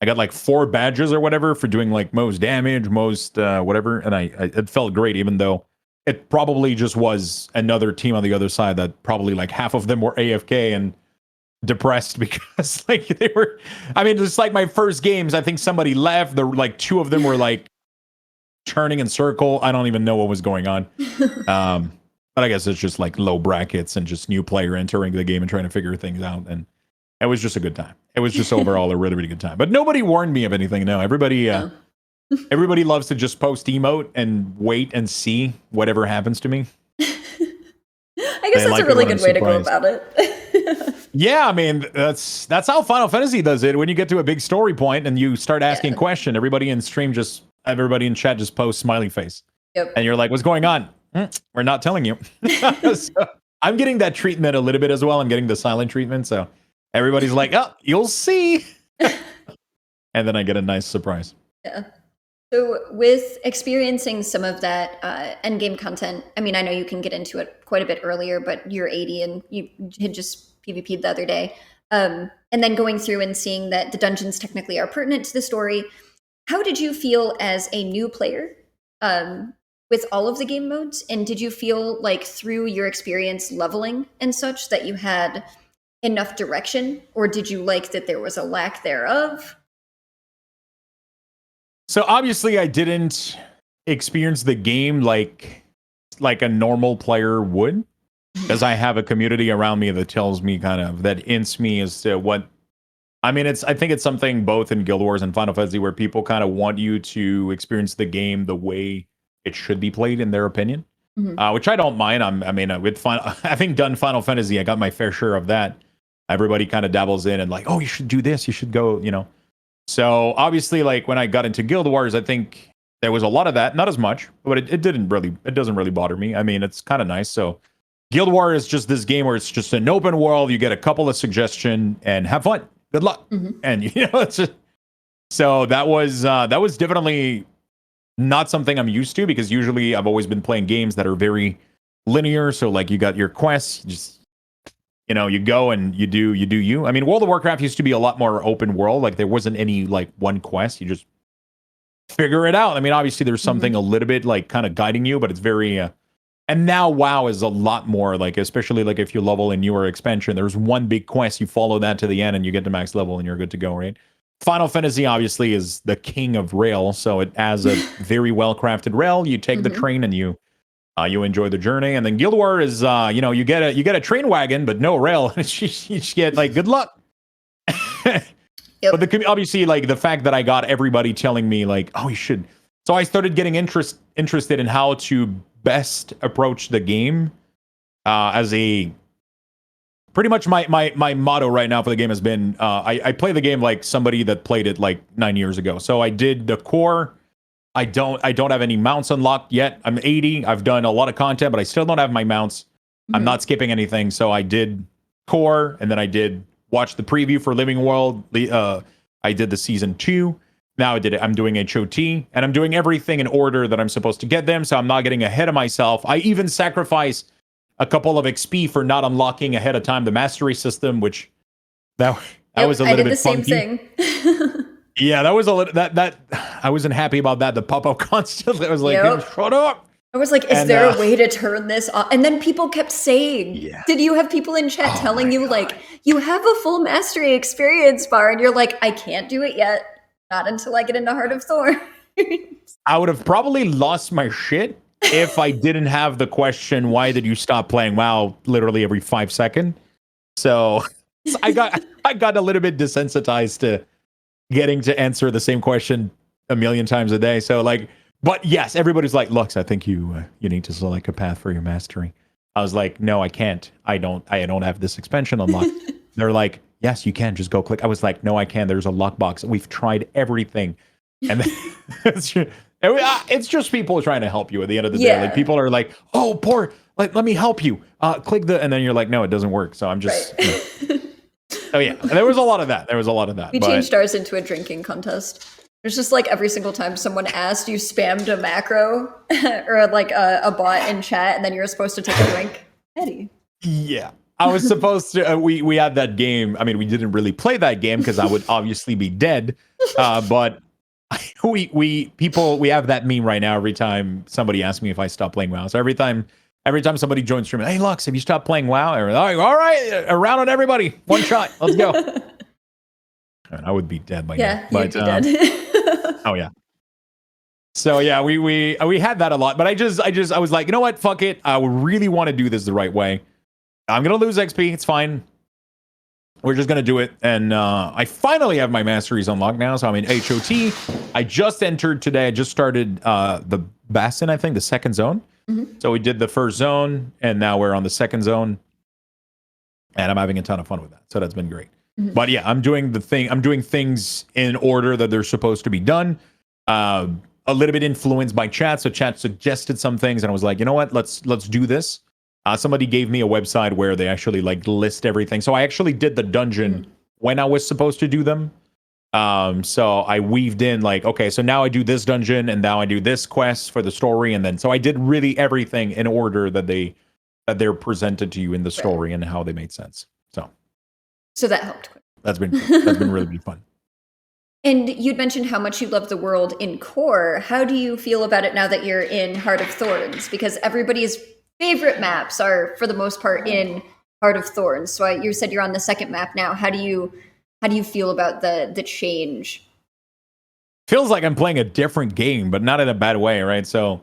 I got 4 badges or whatever for doing most damage, most whatever. And it felt great, even though it probably just was another team on the other side that probably half of them were AFK and depressed because they were, I mean, just my first games, I think somebody left. There were 2 of them were turning in circle. I don't even know what was going on. But I guess it's just low brackets and just new player entering the game and trying to figure things out. And it was just a good time. It was just overall a really, really good time. But nobody warned me of anything. No, everybody everybody loves to just post emote and wait and see whatever happens to me. I guess that's a really good way to go about it. Yeah, I mean, that's how Final Fantasy does it. When you get to a big story point and you start asking questions, everybody in chat just posts smiley face. Yep. And you're like, what's going on? We're not telling you. So, I'm getting that treatment a little bit as well. I'm getting the silent treatment. So everybody's like, oh, you'll see. And then I get a nice surprise. Yeah. So with experiencing some of that endgame content, I mean, I know you can get into it quite a bit earlier, but you're 80 and you had just PvP'd the other day. And then going through and seeing that the dungeons technically are pertinent to the story. How did you feel as a new player with all of the game modes? And did you feel through your experience leveling and such that you had enough direction? Or did you like that there was a lack thereof? So obviously I didn't experience the game like a normal player would, because I have a community around me that tells me that hints me as to what, I mean, I think it's something both in Guild Wars and Final Fantasy where people want you to experience the game the way it should be played in their opinion, which I don't mind. Having done Final Fantasy, I got my fair share of that. Everybody dabbles in and oh, you should do this, you should go, So obviously, when I got into Guild Wars, I think there was a lot of that, not as much, but it doesn't really bother me. I mean, it's kind of nice. So Guild Wars is just this game where it's just an open world. You get a couple of suggestions and have fun. Good luck. And it's just, so that was definitely not something I'm used to, because usually I've always been playing games that are very linear. So you got your quests, just you go and you do you. I mean, World of Warcraft used to be a lot more open world. There wasn't any one quest. You just figure it out. I mean, obviously there's something a little bit guiding you, but it's very and now WoW is a lot more especially if you level in newer expansion, there's one big quest, you follow that to the end and you get to max level and you're good to go, right? Final Fantasy obviously is the king of rail, so it has a very well crafted rail. You take the train and you enjoy the journey. And then Guild Wars is you get a train wagon but no rail. You just get good luck. Yep. But obviously the fact that I got everybody telling me oh, you should, so I started getting interested in how to best approach the game as a pretty much my motto right now for the game has been I play the game like somebody that played it 9 years ago. So I did the core. I don't have any mounts unlocked yet. I'm 80. I've done a lot of content, but I still don't have my mounts. I'm not skipping anything. So I did core, and then I did watch the preview for Living World. I did the season 2. Now I'm doing HOT, and I'm doing everything in order that I'm supposed to get them. So I'm not getting ahead of myself. I even sacrifice a couple of XP for not unlocking ahead of time the mastery system, which that was a little bit funky. I did the same thing. Yeah, that was a little that I wasn't happy about that. The pop up constantly. I was like, shut up. I was like, is there a way to turn this off? And then people kept saying, did you have people in chat telling you you have a full mastery experience bar, and you're like, I can't do it yet, not until I get into Heart of Thorns. I would have probably lost my shit if I didn't have the question, why did you stop playing WoW literally every 5 seconds? So I got a little bit desensitized to getting to answer the same question a million times a day. So but yes, everybody's like, Lux, I think you need to select a path for your mastery. I was like, no, I can't. I don't have this expansion unlocked. They're like, yes, you can. Just go click. I was like, no, I can't. There's a lockbox. We've tried everything. And then It's just people trying to help you at the end of the day. Like people are like, oh, poor, like, let me help you. Click and then you're like, no, it doesn't work. So I'm just, oh yeah, there was a lot of that. We changed ours into a drinking contest. It's just like every single time someone asked, you spammed a macro or like a bot in chat, and then you were supposed to take a drink. Eddie. Yeah. I was supposed to, we had that game. I mean, we didn't really play that game because I would obviously be dead. But we have that meme right now. Every time somebody asks me if I stop playing WoW. So every time somebody joins stream, hey Lux, have you stopped playing WoW? And like, all right, around on everybody. One shot. Let's go. And I would be dead by now. But, you'd be dead. Oh yeah. So yeah, we had that a lot. But I was like, you know what? Fuck it. I really want to do this the right way. I'm going to lose XP. It's fine. We're just going to do it. And I finally have my masteries unlocked now. So I'm in HOT. I just entered today. I just started the Bastion, I think, the second zone. Mm-hmm. So we did the first zone, and now we're on the second zone. And I'm having a ton of fun with that. So that's been great. Mm-hmm. But yeah, I'm doing things in order that they're supposed to be done. A little bit influenced by chat. So chat suggested some things, and I was like, you know what? Let's do this. Somebody gave me a website where they actually like list everything. So I actually did the dungeon when I was supposed to do them. So I weaved in like, okay, so now I do this dungeon and now I do this quest for the story. And then, so I did really everything in order that they're presented to you in the story and how they made sense. So that helped. That's been really fun. And you'd mentioned how much you love the world in Core. How do you feel about it now that you're in Heart of Thorns? Because everybody's favorite maps are, for the most part, in Heart of Thorns. So you said you're on the second map now. How do you feel about the change? Feels like I'm playing a different game, but not in a bad way, right? So,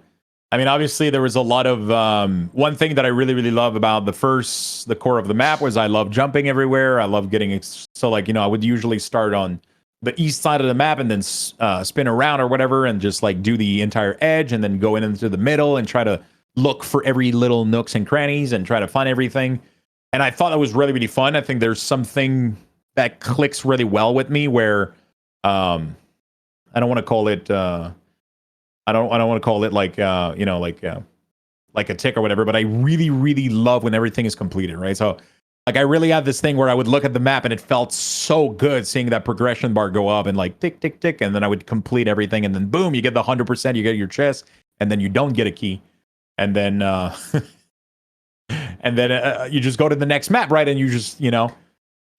I mean, obviously there was a lot of one thing that I really, really love about the core of the map was I love jumping everywhere. I love getting so like, you know, I would usually start on the east side of the map and then spin around or whatever and just like do the entire edge and then go into the middle and try to look for every little nooks and crannies and try to find everything. And I thought that was really, really fun. I think there's something that clicks really well with me where I don't want to call it I don't want to call it like like a tick or whatever, but I really, really love when everything is completed, right? So like I really had this thing where I would look at the map and it felt so good seeing that progression bar go up and like tick, tick, tick, and then I would complete everything and then boom, you get the 100%, you get your chest, and then you don't get a key. And then you just go to the next map, right? And you just,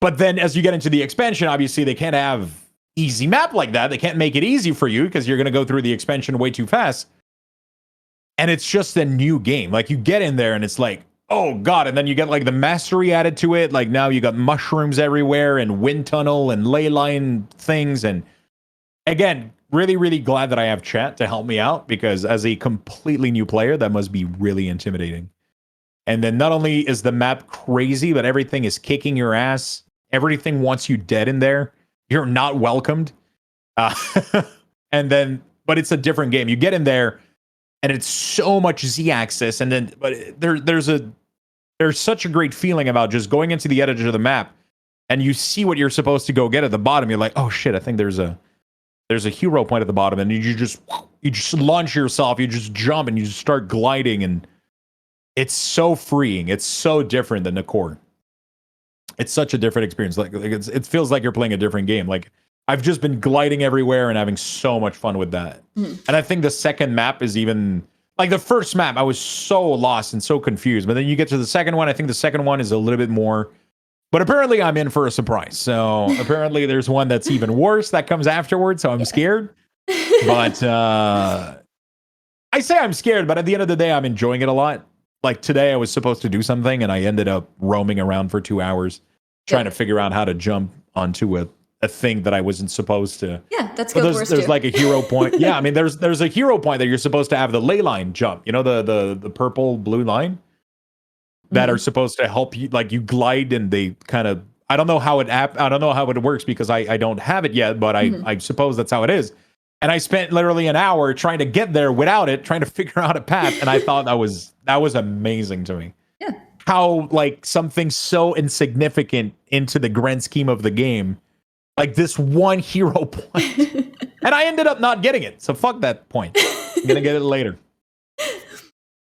but then as you get into the expansion, obviously they can't have easy map like that. They can't make it easy for you because you're going to go through the expansion way too fast. And it's just a new game. Like you get in there and it's like, oh God. And then you get like the mastery added to it. Like now you got mushrooms everywhere and wind tunnel and ley line things. And again, really, really glad that I have chat to help me out because as a completely new player, that must be really intimidating. And then not only is the map crazy, but everything is kicking your ass. Everything wants you dead in there. You're not welcomed. And then, but it's a different game. You get in there and it's so much Z-axis. And then, but there's such a great feeling about just going into the edge of the map and you see what you're supposed to go get at the bottom. You're like, oh shit, I think there's a hero point at the bottom, and you just launch yourself, you just jump and you just start gliding, and it's so freeing. It's so different than the core. It's such a different experience. Like it feels like you're playing a different game. Like I've just been gliding everywhere and having so much fun with that. Mm. And I think the second map is even like the first map. I was so lost and so confused, but then you get to the second one. I think the second one is a little bit more. But apparently I'm in for a surprise. So apparently there's one that's even worse that comes afterwards. So I'm scared. But I say I'm scared, but at the end of the day, I'm enjoying it a lot. Like today I was supposed to do something and I ended up roaming around for 2 hours trying to figure out how to jump onto a thing that I wasn't supposed to. Yeah, that's good. There's like a hero point. Yeah, I mean there's a hero point that you're supposed to have the ley line jump. You know, the purple blue line? That are supposed to help you, like you glide and they kind of, I don't know how it works because I don't have it yet, but I suppose that's how it is. And I spent literally an hour trying to get there without it, trying to figure out a path. And I thought that was amazing to me. Yeah. How like something so insignificant into the grand scheme of the game, like this one hero point And I ended up not getting it. So fuck that point. I'm going to get it later.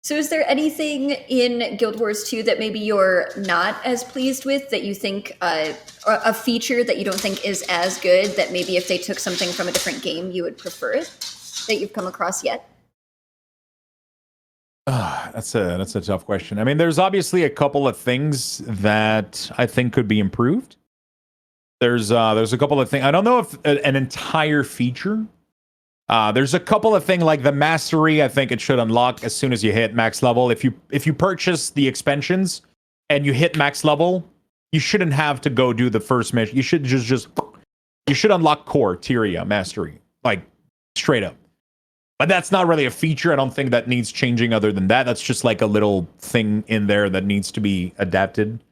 So is there anything in Guild Wars 2 that maybe you're not as pleased with, that you think a feature that you don't think is as good, that maybe if they took something from a different game, you would prefer it, that you've come across yet? That's a tough question. I mean, there's obviously a couple of things that I think could be improved. There's a couple of things. I don't know if an entire feature. There's a couple of things like the mastery. I think it should unlock as soon as you hit max level. If you purchase the expansions and you hit max level, you shouldn't have to go do the first mission. You should you should unlock core Tyria mastery, like straight up. But that's not really a feature. I don't think that needs changing other than that. That's just like a little thing in there that needs to be adapted.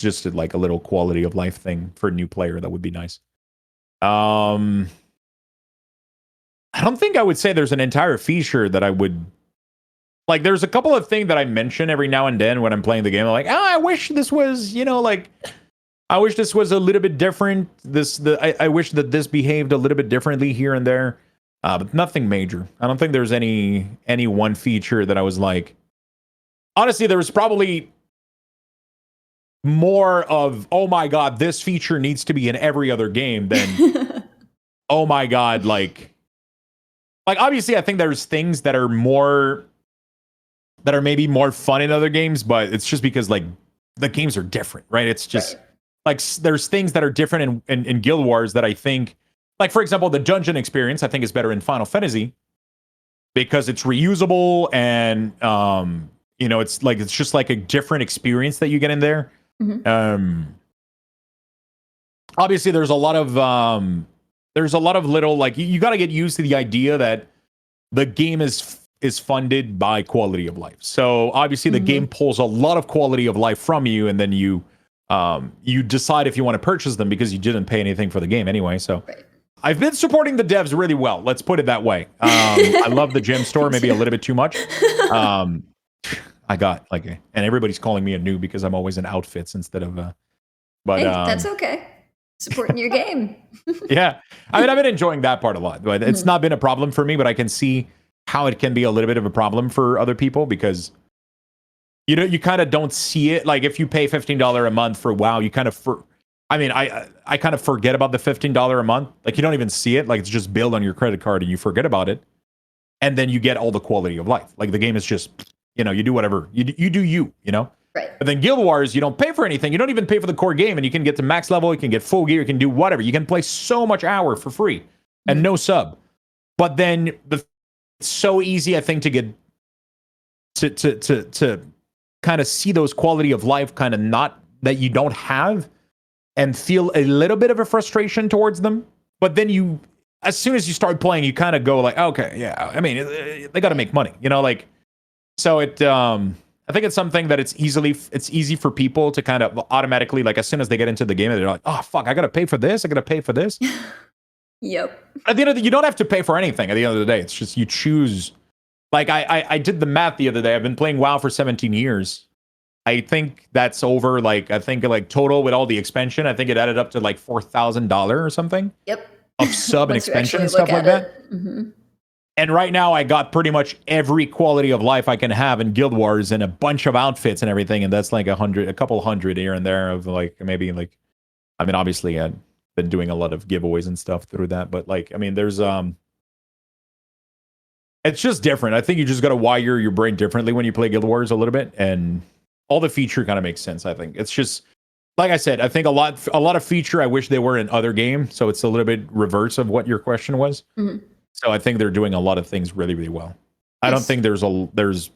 Just like a little quality of life thing for a new player. That would be nice. I don't think I would say there's an entire feature that I would like. There's a couple of things that I mention every now and then when I'm playing the game. I'm like, oh, I wish this was, I wish this was a little bit different. I wish that this behaved a little bit differently here and there. But nothing major. I don't think there's any one feature that I was like. Honestly, there was probably more of, oh my god, this feature needs to be in every other game than oh my god, like obviously I think there's things that are maybe more fun in other games, but it's just because like the games are different, right? It's just like there's things that are different in Guild Wars that I think, like for example, the dungeon experience I think is better in Final Fantasy because it's reusable and it's just like a different experience that you get in there. Mm-hmm. Obviously there's a lot of little, like, you got to get used to the idea that the game is funded by quality of life. So obviously the game pulls a lot of quality of life from you, and then you decide if you want to purchase them because you didn't pay anything for the game anyway. So I've been supporting the devs really well. Let's put it that way. I love the gem store, maybe a little bit too much. I got and everybody's calling me a noob because I'm always in outfits instead of but hey, that's okay. Supporting your game. Yeah. I mean, I've been enjoying that part a lot, but it's not been a problem for me, but I can see how it can be a little bit of a problem for other people because you kind of don't see it. Like if you pay $15 a month for WoW, you kind of I kind of forget about the $15 a month. Like you don't even see it. Like it's just billed on your credit card and you forget about it. And then you get all the quality of life. Like the game is just, you do whatever. You do you. Right. But then Guild Wars, you don't pay for anything. You don't even pay for the core game, and you can get to max level. You can get full gear. You can do whatever. You can play so much hour for free and no sub. But then it's so easy, I think, to get to kind of see those quality of life kind of not that you don't have, and feel a little bit of a frustration towards them. But then as soon as you start playing, you kind of go like, okay, yeah. I mean, they got to make money, So it. I think it's something that it's easy for people to kind of automatically, like as soon as they get into the game, they're like, oh fuck, I gotta pay for this. I gotta pay for this. Yep. At the end of you don't have to pay for anything. At the end of the day, it's just you choose. Like I did the math the other day. I've been playing WoW for 17 years. I think that's over. Like I think like total with all the expansion, I think it added up to like $4,000 or something. Yep. Of sub and expansion and stuff like that. Mm-hmm. And right now, I got pretty much every quality of life I can have in Guild Wars and a bunch of outfits and everything. And that's like a couple hundred here and there of like maybe like, I mean, obviously I've been doing a lot of giveaways and stuff through that. But like, I mean, there's it's just different. I think you just got to wire your brain differently when you play Guild Wars a little bit, and all the feature kind of makes sense. I think it's just like I said. I think a lot of feature I wish they were in other games. So it's a little bit reverse of what your question was. Mm-hmm. So I think they're doing a lot of things really, really well. I don't think there's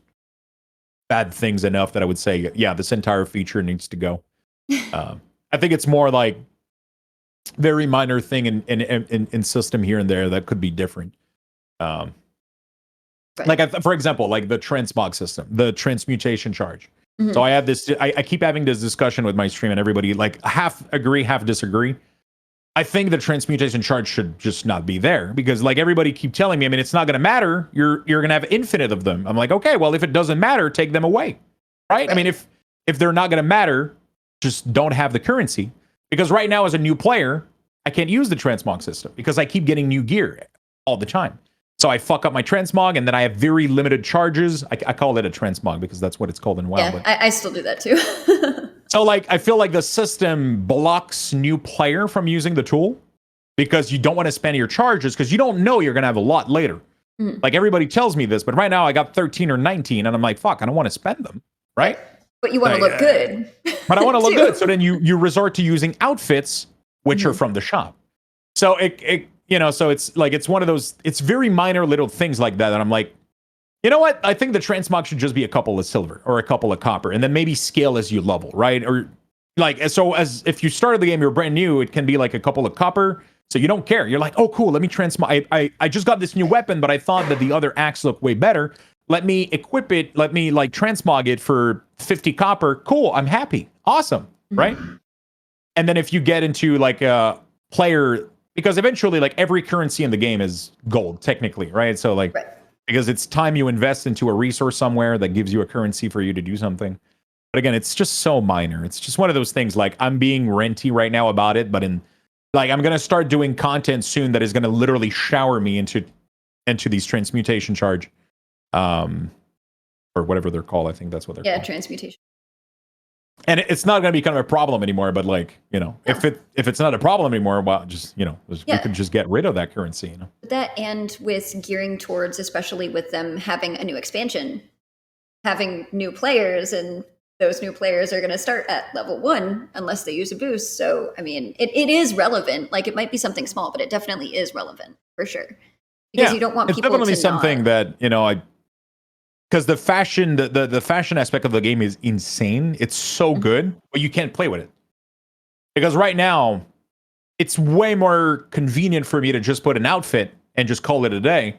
bad things enough that I would say, yeah, this entire feature needs to go. I think it's more like very minor thing in system here and there that could be different. Right. Like for example, like the transmog system, the transmutation charge. Mm-hmm. So I have this. I keep having this discussion with my stream, and everybody like half agree, half disagree. I think the transmutation charge should just not be there because like everybody keep telling me, I mean, it's not going to matter. You're going to have infinite of them. I'm like, okay, well, if it doesn't matter, take them away. Right? I mean, if they're not going to matter, just don't have the currency. Because right now as a new player, I can't use the transmog system because I keep getting new gear all the time. So I fuck up my transmog, and then I have very limited charges. I call it a transmog because that's what it's called in WoW. Yeah, I still do that too. So like, I feel like the system blocks new player from using the tool because you don't want to spend your charges because you don't know you're going to have a lot later. Like everybody tells me this, but right now I got 13 or 19 and I'm like, fuck, I don't want to spend them. Right. But you want to look good. But I want to look good. So then you resort to using outfits, which are from the shop. So so it's like, it's one of those, it's very minor little things like that. And I'm like, you know what? I think the transmog should just be a couple of silver or a couple of copper, and then maybe scale as you level, right? Or like, so as if you started the game, you're brand new, it can be like a couple of copper. So you don't care. You're like, oh, cool. Let me transmog. I just got this new weapon, but I thought that the other axe looked way better. Let me equip it. Let me like transmog it for 50 copper. Cool. I'm happy. Awesome. Right. And then if you get into like a player, because eventually like every currency in the game is gold technically. Right. So like, because it's time you invest into a resource somewhere that gives you a currency for you to do something. But again, it's just so minor. It's just one of those things like I'm being renty right now about it, but like I'm going to start doing content soon that is going to literally shower me into these transmutation charge, or whatever they're called. I think that's what they're called. Yeah, transmutation. And it's not going to become a problem anymore. But like, if it's not a problem anymore, well, just we could just get rid of that currency. That, and with gearing towards, especially with them having a new expansion, having new players, and those new players are going to start at level 1 unless they use a boost. So, I mean, it is relevant. Like, it might be something small, but it definitely is relevant for sure. Because you don't want people to definitely something that, because the fashion, the fashion aspect of the game is insane. It's so good, but you can't play with it. Because right now, it's way more convenient for me to just put an outfit and just call it a day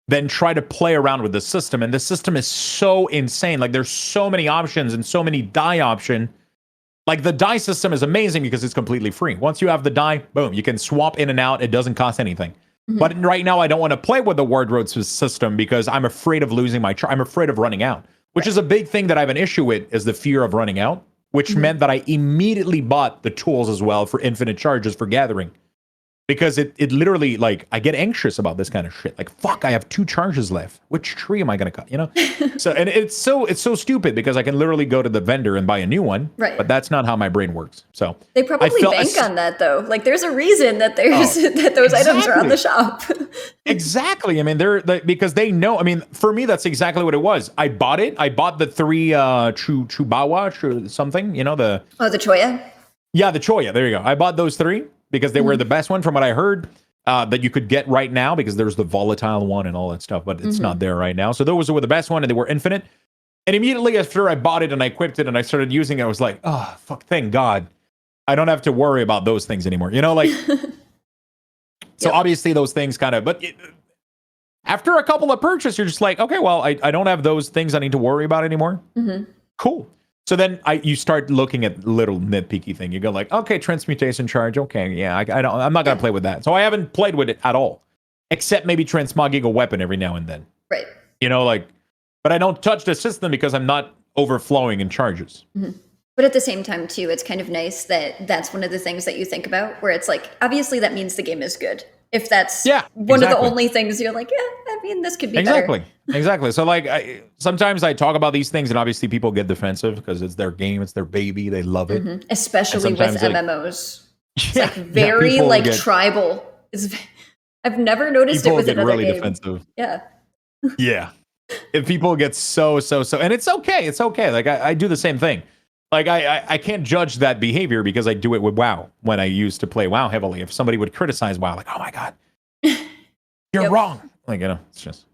than try to play around with the system. And the system is so insane. Like, there's so many options and so many die option. Like, the die system is amazing because it's completely free. Once you have the die, boom, you can swap in and out. It doesn't cost anything. But right now, I don't want to play with the wardrobe system because I'm afraid of losing my I'm afraid of running out, which is a big thing that I have an issue with, is the fear of running out, which meant that I immediately bought the tools as well for infinite charges for gathering. Because it literally, like, I get anxious about this kind of shit. Like, fuck, I have 2 charges left. Which tree am I going to cut? So, and it's so stupid because I can literally go to the vendor and buy a new one. Right. But that's not how my brain works. So they probably bank on that, though. Like, there's a reason that there's that those items are on the shop. Exactly. I mean, because they know. I mean, for me, that's exactly what it was. I bought it. I bought the 3 Chubawa something. The Choya. Yeah, the Choya. There you go. I bought those 3. Because they were the best one from what I heard that you could get right now, because there's the volatile one and all that stuff, but it's not there right now. So those were the best one, and they were infinite. And immediately after I bought it and I equipped it and I started using it, I was like, oh, fuck, thank God. I don't have to worry about those things anymore. So obviously those things kind of, but after a couple of purchases, you're just like, okay, well, I don't have those things I need to worry about anymore. Cool. So then you start looking at little nitpicky thing. You go like, okay, transmutation charge. Okay, yeah, I'm not gonna play with that. So I haven't played with it at all, except maybe transmogging a weapon every now and then. Right. But I don't touch the system because I'm not overflowing in charges. But at the same time, too, it's kind of nice that that's one of the things that you think about, where it's like, obviously that means the game is good. If that's one of the only things you're like, I mean, this could be better. Exactly. So like, sometimes I talk about these things and obviously people get defensive because it's their game, it's their baby, they love it. Especially with MMOs. It's like very like tribal. I've never noticed it with another really game. Defensive. Yeah. Yeah. If people get so, and it's okay. It's okay. Like I do the same thing. Like I can't judge that behavior because I do it with WoW when I used to play WoW heavily. If somebody would criticize WoW, like, oh my God, you're wrong. Like, it's just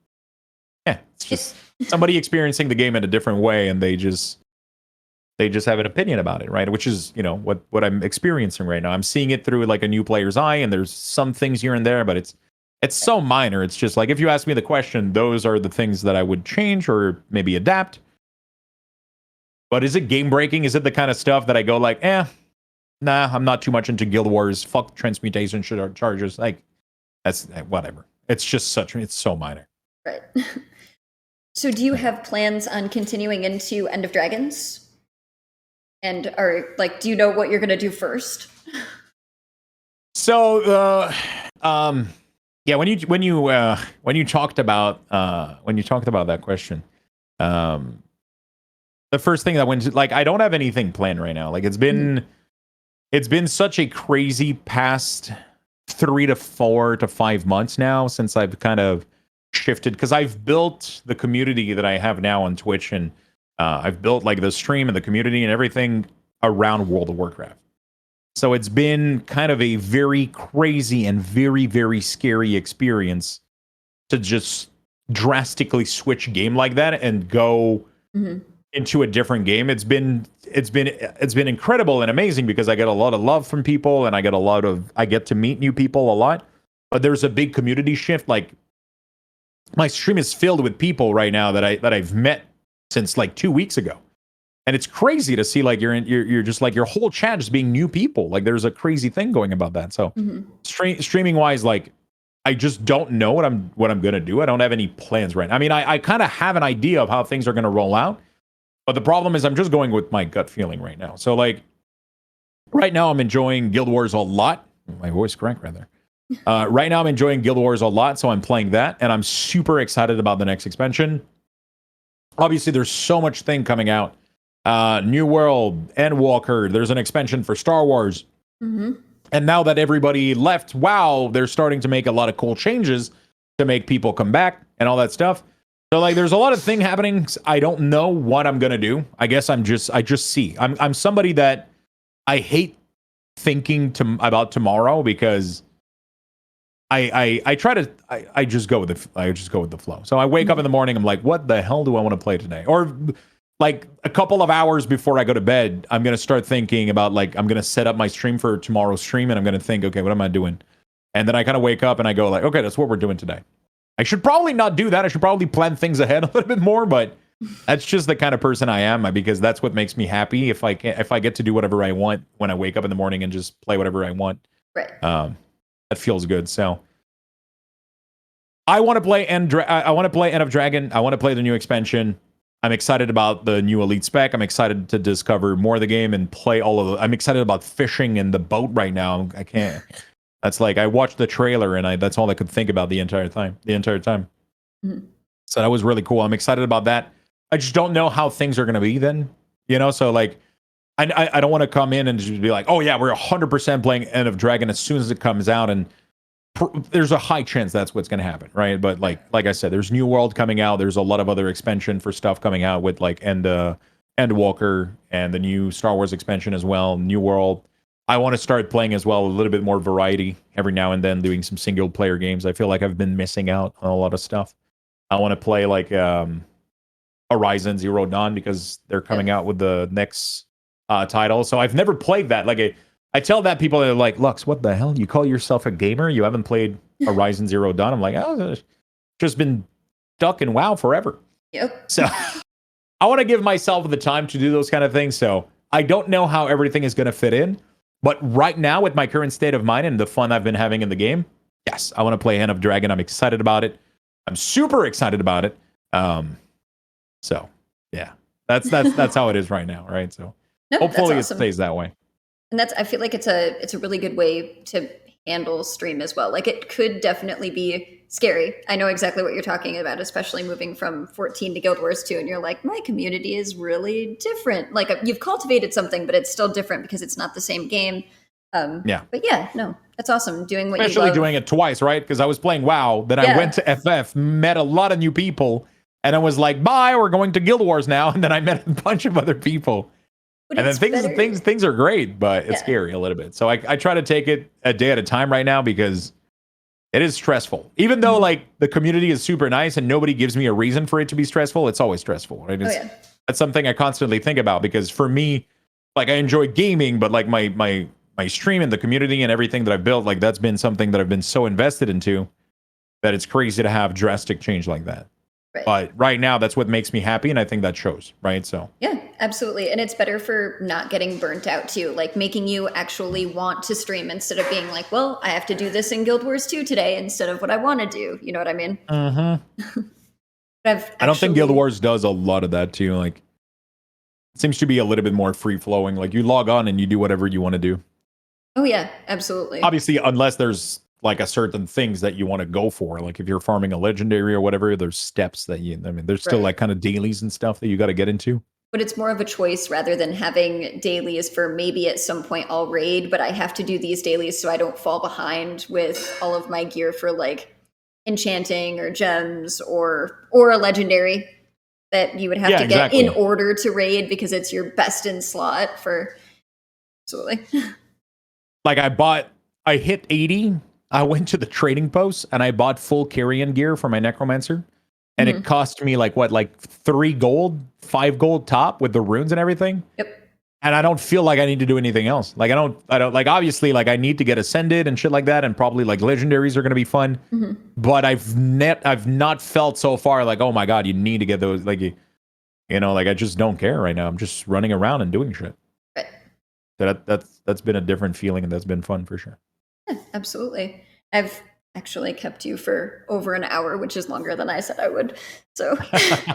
somebody experiencing the game in a different way, and they just have an opinion about it, right? Which is, what I'm experiencing right now. I'm seeing it through like a new player's eye, and there's some things here and there, but it's so minor. It's just like, if you ask me the question, those are the things that I would change or maybe adapt. But is it game breaking? Is it the kind of stuff that I go like, nah, I'm not too much into Guild Wars. Fuck transmutation charges. Like, that's whatever. It's just it's so minor. Right. So do you have plans on continuing into End of Dragons? And do you know what you're going to do first? So yeah, when you talked about that question, the first thing that went, like, I don't have anything planned right now. Like, it's been such a crazy past 3 to 4 to 5 months now since I've kind of shifted, because I've built the community that I have now on Twitch, and I've built like the stream and the community and everything around World of Warcraft. So it's been kind of a very crazy and very, very scary experience to just drastically switch game like that and go into a different game. It's been incredible and amazing because I get a lot of love from people, and I get to meet new people a lot. But there's a big community shift. Like, my stream is filled with people right now that I've met since like 2 weeks ago. And it's crazy to see, like, you're just like, your whole chat just being new people. Like, there's a crazy thing going about that. So streaming wise, like, I just don't know what I'm gonna do. I don't have any plans right now. I mean, I kind of have an idea of how things are gonna roll out, but the problem is I'm just going with my gut feeling right now. So, like, right now I'm enjoying Guild Wars a lot. My voice cracked right there. Right now I'm enjoying Guild Wars a lot, so I'm playing that, and I'm super excited about the next expansion. Obviously, there's so much thing coming out. New World, Endwalker, there's an expansion for Star Wars. And now that everybody left WoW, they're starting to make a lot of cool changes to make people come back and all that stuff. So, like, there's a lot of thing happening. I don't know what I'm gonna do. I guess I just see. I'm somebody that I hate thinking about tomorrow, because I just go with the flow. So I wake up in the morning, I'm like, what the hell do I want to play today? Or like a couple of hours before I go to bed, I'm going to start thinking about, like, I'm going to set up my stream for tomorrow's stream, and I'm going to think, okay, what am I doing? And then I kind of wake up and I go like, okay, that's what we're doing today. I should probably not do that. I should probably plan things ahead a little bit more, but that's just the kind of person I am, because that's what makes me happy. If I get to do whatever I want when I wake up in the morning and just play whatever I want. Right. That feels good. So I want to play End of Dragon. I want to play the new expansion. I'm excited about the new Elite spec. I'm excited to discover more of the game and play all of the... I'm excited about fishing in the boat right now. I can't... That's like, I watched the trailer and that's all I could think about the entire time. So that was really cool. I'm excited about that. I just don't know how things are going to be then, So, like, I don't want to come in and just be like, oh yeah, we're 100% playing End of Dragon as soon as it comes out, and there's a high chance that's what's going to happen, right? But like I said, there's New World coming out. There's a lot of other expansion for stuff coming out with, like, Endwalker and the new Star Wars expansion as well. New World. I want to start playing as well, a little bit more variety every now and then, doing some single player games. I feel like I've been missing out on a lot of stuff. I want to play like Horizon Zero Dawn, because they're coming out with the next title. So I've never played that. Like, I tell that people, they're like, Lux, what the hell? You call yourself a gamer? You haven't played Horizon Zero Dawn? I'm like, oh, just been stuck in WoW forever. Yep. So I want to give myself the time to do those kind of things. So I don't know how everything is going to fit in. But right now, with my current state of mind and the fun I've been having in the game, yes, I want to play End of Dragon. I'm excited about it. I'm super excited about it. So yeah, that's how it is right now, right? So hopefully it stays that way. And I feel like it's a really good way to handle stream as well. Like, it could definitely be scary. I know exactly what you're talking about, especially moving from 14 to Guild Wars 2, and you're like, my community is really different. Like, you've cultivated something, but it's still different because it's not the same game. Yeah. But yeah, no, that's awesome. Doing what especially you love. Doing it twice, right? Because I was playing WoW, then I went to FF, met a lot of new people, and I was like, bye, we're going to Guild Wars now. And then I met a bunch of other people. But and then things are great, but it's scary a little bit. So I try to take it a day at a time right now, because it is stressful. Even though, like, the community is super nice and nobody gives me a reason for it to be stressful, it's always stressful, right? That's something I constantly think about, because for me, like, I enjoy gaming, but like my stream and the community and everything that I've built, like, that's been something that I've been so invested into that it's crazy to have drastic change like that. Right. But right now, that's what makes me happy, and I think that shows, right? So yeah, absolutely. And it's better for not getting burnt out too, like making you actually want to stream instead of being like, well, I have to do this in Guild Wars 2 today instead of what I want to do. You know what I mean? Mm-hmm. I don't think Guild Wars does a lot of that too. Like, it seems to be a little bit more free flowing. Like, you log on and you do whatever you want to do. Oh yeah, absolutely. Obviously, unless there's like a certain things that you want to go for, like if you're farming a legendary or whatever, there's steps that I mean, there's still Right. like kind of dailies and stuff that you got to get into. But it's more of a choice rather than having dailies for maybe at some point I'll raid, but I have to do these dailies so I don't fall behind with all of my gear for like enchanting or gems or a legendary that you would have Yeah, to get in exactly. order to raid because it's your best in slot for absolutely. Like I hit 80. I went to the trading post and I bought full carrion gear for my necromancer. And it Mhm. cost me like what, like 3 gold, 5 gold top with the runes and everything. Yep. And I don't feel like I need to do anything else. Like I don't like, obviously, like I need to get ascended and shit like that, and probably like legendaries are going to be fun. Mhm. But I've not felt so far like, oh my god, you need to get those. Like you know, like I just don't care right now. I'm just running around and doing shit. Right. So that's been a different feeling, and that's been fun for sure. Yeah, absolutely. I've actually kept you for over an hour, which is longer than I said I would. So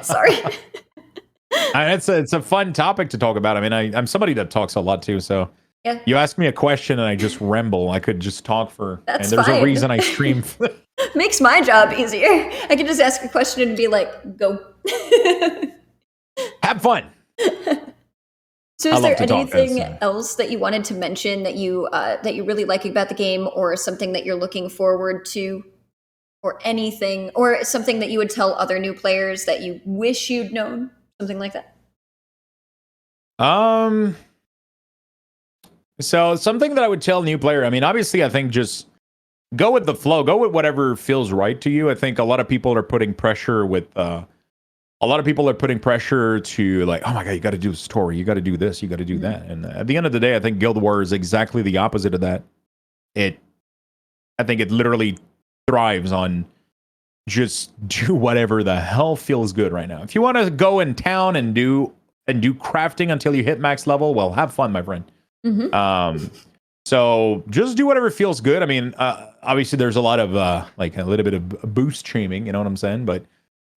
sorry. It's a fun topic to talk about. I mean, I'm somebody that talks a lot too. So Yeah, you ask me a question and I just ramble. I could just talk for. that's and there's fine. a reason I stream. Makes my job easier. I can just ask a question and be like, go. Have fun. So I is love there to talk, anything that's, else that you wanted to mention that you really like about the game, or something that you're looking forward to, or anything, or something that you would tell other new players that you wish you'd known, something like that? So something that I would tell a new player. I mean, obviously, I think just go with the flow. Go with whatever feels right to you. I think a lot of people are putting pressure with. A lot of people are putting pressure to like, oh my god, you got to do a story, you got to do this, you got to do that. And at the end of the day, I think Guild Wars is exactly the opposite of that. I think it literally thrives on just do whatever the hell feels good right now. If you want to go in town and do crafting until you hit max level, well, have fun, my friend. Mm-hmm. So just do whatever feels good. I mean, obviously there's a lot of like a little bit of boost streaming, you know what I'm saying? But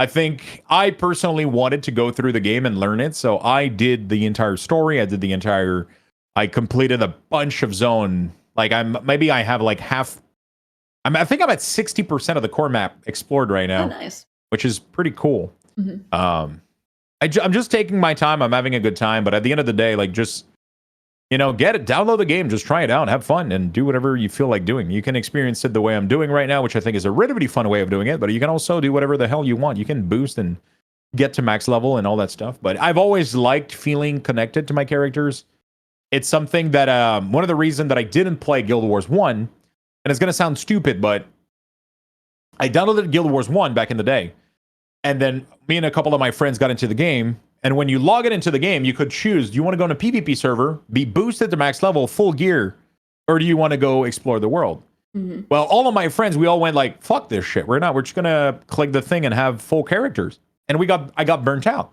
I think I personally wanted to go through the game and learn it, so I did the entire story. I completed a bunch of zone. Like I have like half. I think I'm at 60% of the core map explored right now, Oh, nice. which is pretty cool. Mhm. I'm just taking my time. I'm having a good time, but at the end of the day, like just get it, download the game, just try it out, have fun, and do whatever you feel like doing. You can experience it the way I'm doing right now, which I think is a really fun way of doing it, but you can also do whatever the hell you want. You can boost and get to max level and all that stuff. But I've always liked feeling connected to my characters. It's something that one of the reasons that I didn't play Guild Wars 1, and it's going to sound stupid, but I downloaded Guild Wars 1 back in the day, and then me and a couple of my friends got into the game. And when you log it into the game, you could choose, do you want to go on a PvP server, be boosted to max level, full gear, or do you want to go explore the world? Mm-hmm. Well, all of my friends, we all went like, fuck this shit. We're just going to click the thing and have full characters. And I got burnt out.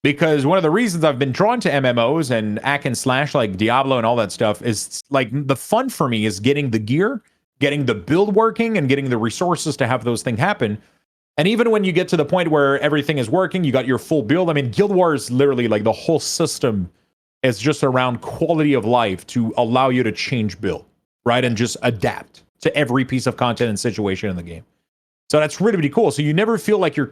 Because one of the reasons I've been drawn to MMOs and hack and slash like Diablo and all that stuff is like the fun for me is getting the gear, getting the build working, and getting the resources to have those things happen. And even when you get to the point where everything is working, you got your full build. I mean, Guild Wars, literally, like the whole system is just around quality of life to allow you to change build, right? And just adapt to every piece of content and situation in the game. So that's really cool. So you never feel like you're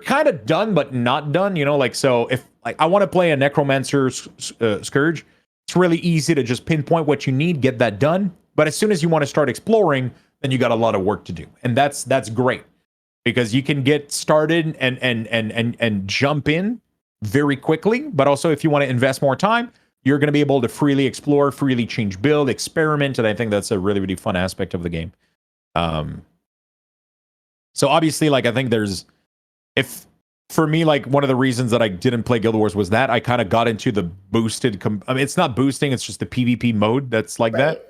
kind of done, but not done, like, so if like I want to play a Necromancer Scourge, it's really easy to just pinpoint what you need, get that done. But as soon as you want to start exploring, then you got a lot of work to do. And that's great. Because you can get started and jump in very quickly, but also if you want to invest more time, you're going to be able to freely explore, freely change build, experiment, and I think that's a really fun aspect of the game. So obviously, like I think for me, like one of the reasons that I didn't play Guild Wars was that I kind of got into the boosted. I mean, it's not boosting; it's just the PvP mode that's like that.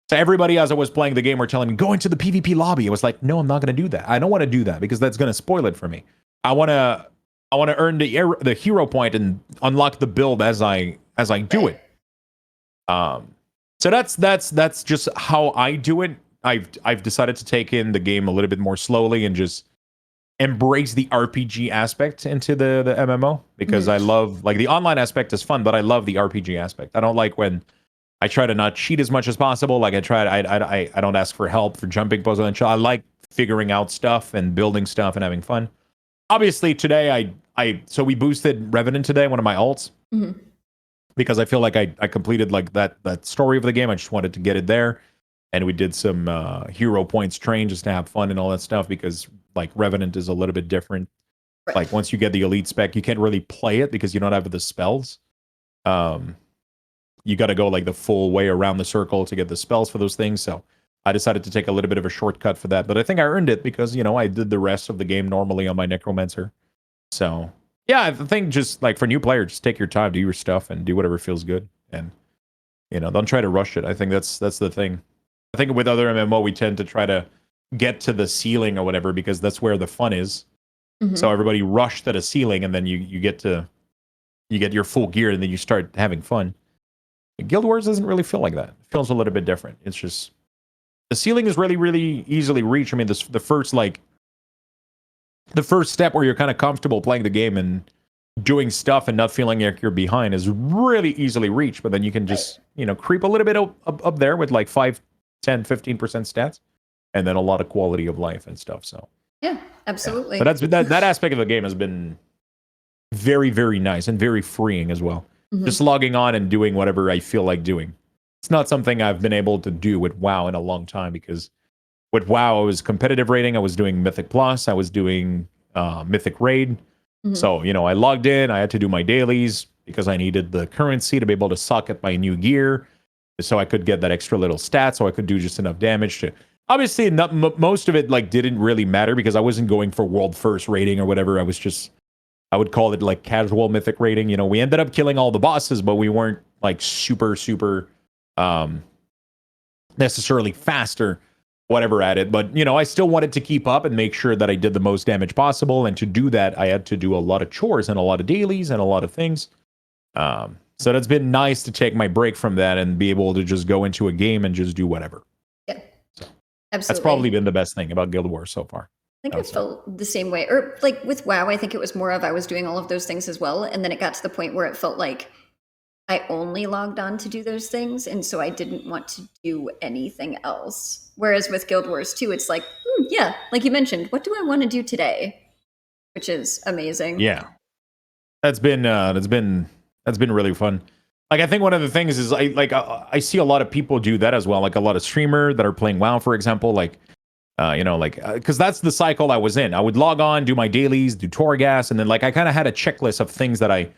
So everybody, as I was playing the game, were telling me, go into the PvP lobby. I was like, no, I'm not going to do that. I don't want to do that because that's going to spoil it for me. I want to earn the hero point and unlock the build as I do it. So that's just how I do it. I've decided to take in the game a little bit more slowly and just embrace the RPG aspect into the MMO because I love, like, the online aspect is fun, but I love the RPG aspect. I don't like when I try to not cheat as much as possible. Like I don't ask for help for jumping puzzles. I like figuring out stuff and building stuff and having fun. Obviously, today so we boosted Revenant today, one of my alts, because I feel like I completed like that story of the game. I just wanted to get it there, and we did some hero points train just to have fun and all that stuff, because like Revenant is a little bit different. Right. Like once you get the elite spec, you can't really play it because you don't have the spells. You got to go like the full way around the circle to get the spells for those things. So I decided to take a little bit of a shortcut for that, but I think I earned it because, you know, I did the rest of the game normally on my Necromancer. So yeah, I think just like for new players, just take your time, do your stuff, and do whatever feels good, and you know, don't try to rush it. I think that's the thing. I think with other MMO, we tend to try to get to the ceiling or whatever because that's where the fun is. So everybody rushed at a ceiling, and then you get your full gear, and then you start having fun. Guild Wars doesn't really feel like that. It feels a little bit different. It's just the ceiling is really, really easily reached. I mean, the first step where you're kind of comfortable playing the game and doing stuff and not feeling like you're behind is really easily reached. But then you can just, you know, creep a little bit up there with like 5, 10, 15% stats, and then a lot of quality of life and stuff. So yeah, absolutely. Yeah. But that aspect of the game has been very, very nice and very freeing as well. Just logging on and doing whatever I feel like doing. It's not something I've been able to do with WoW in a long time, because with WoW, I was competitive rating. I was doing Mythic Plus. I was doing Mythic Raid. So, you know, I logged in. I had to do my dailies because I needed the currency to be able to suck at my new gear, so I could get that extra little stat, so I could do just enough damage to... Obviously, most of it like didn't really matter because I wasn't going for world first rating or whatever. I would call it like casual mythic rating. You know, we ended up killing all the bosses, but we weren't like super necessarily faster, whatever at it. But, you know, I still wanted to keep up and make sure that I did the most damage possible. And to do that, I had to do a lot of chores and a lot of dailies and a lot of things. So that's been nice to take my break from that and be able to just go into a game and just do whatever. Yeah, so absolutely. That's probably been the best thing about Guild Wars so far. I think I felt the same way. Or like with WoW, I think it was more of I was doing all of those things as well. And then it got to the point where it felt like I only logged on to do those things. And so I didn't want to do anything else. Whereas with Guild Wars 2, it's like, yeah, like you mentioned, what do I want to do today? Which is amazing. Yeah. That's been really fun. Like, I think one of the things is I see a lot of people do that as well. Like a lot of streamers that are playing WoW, for example, like, you know, like, because that's the cycle I was in. I would log on, do my dailies, do Torghast, and then like I kind of had a checklist of things that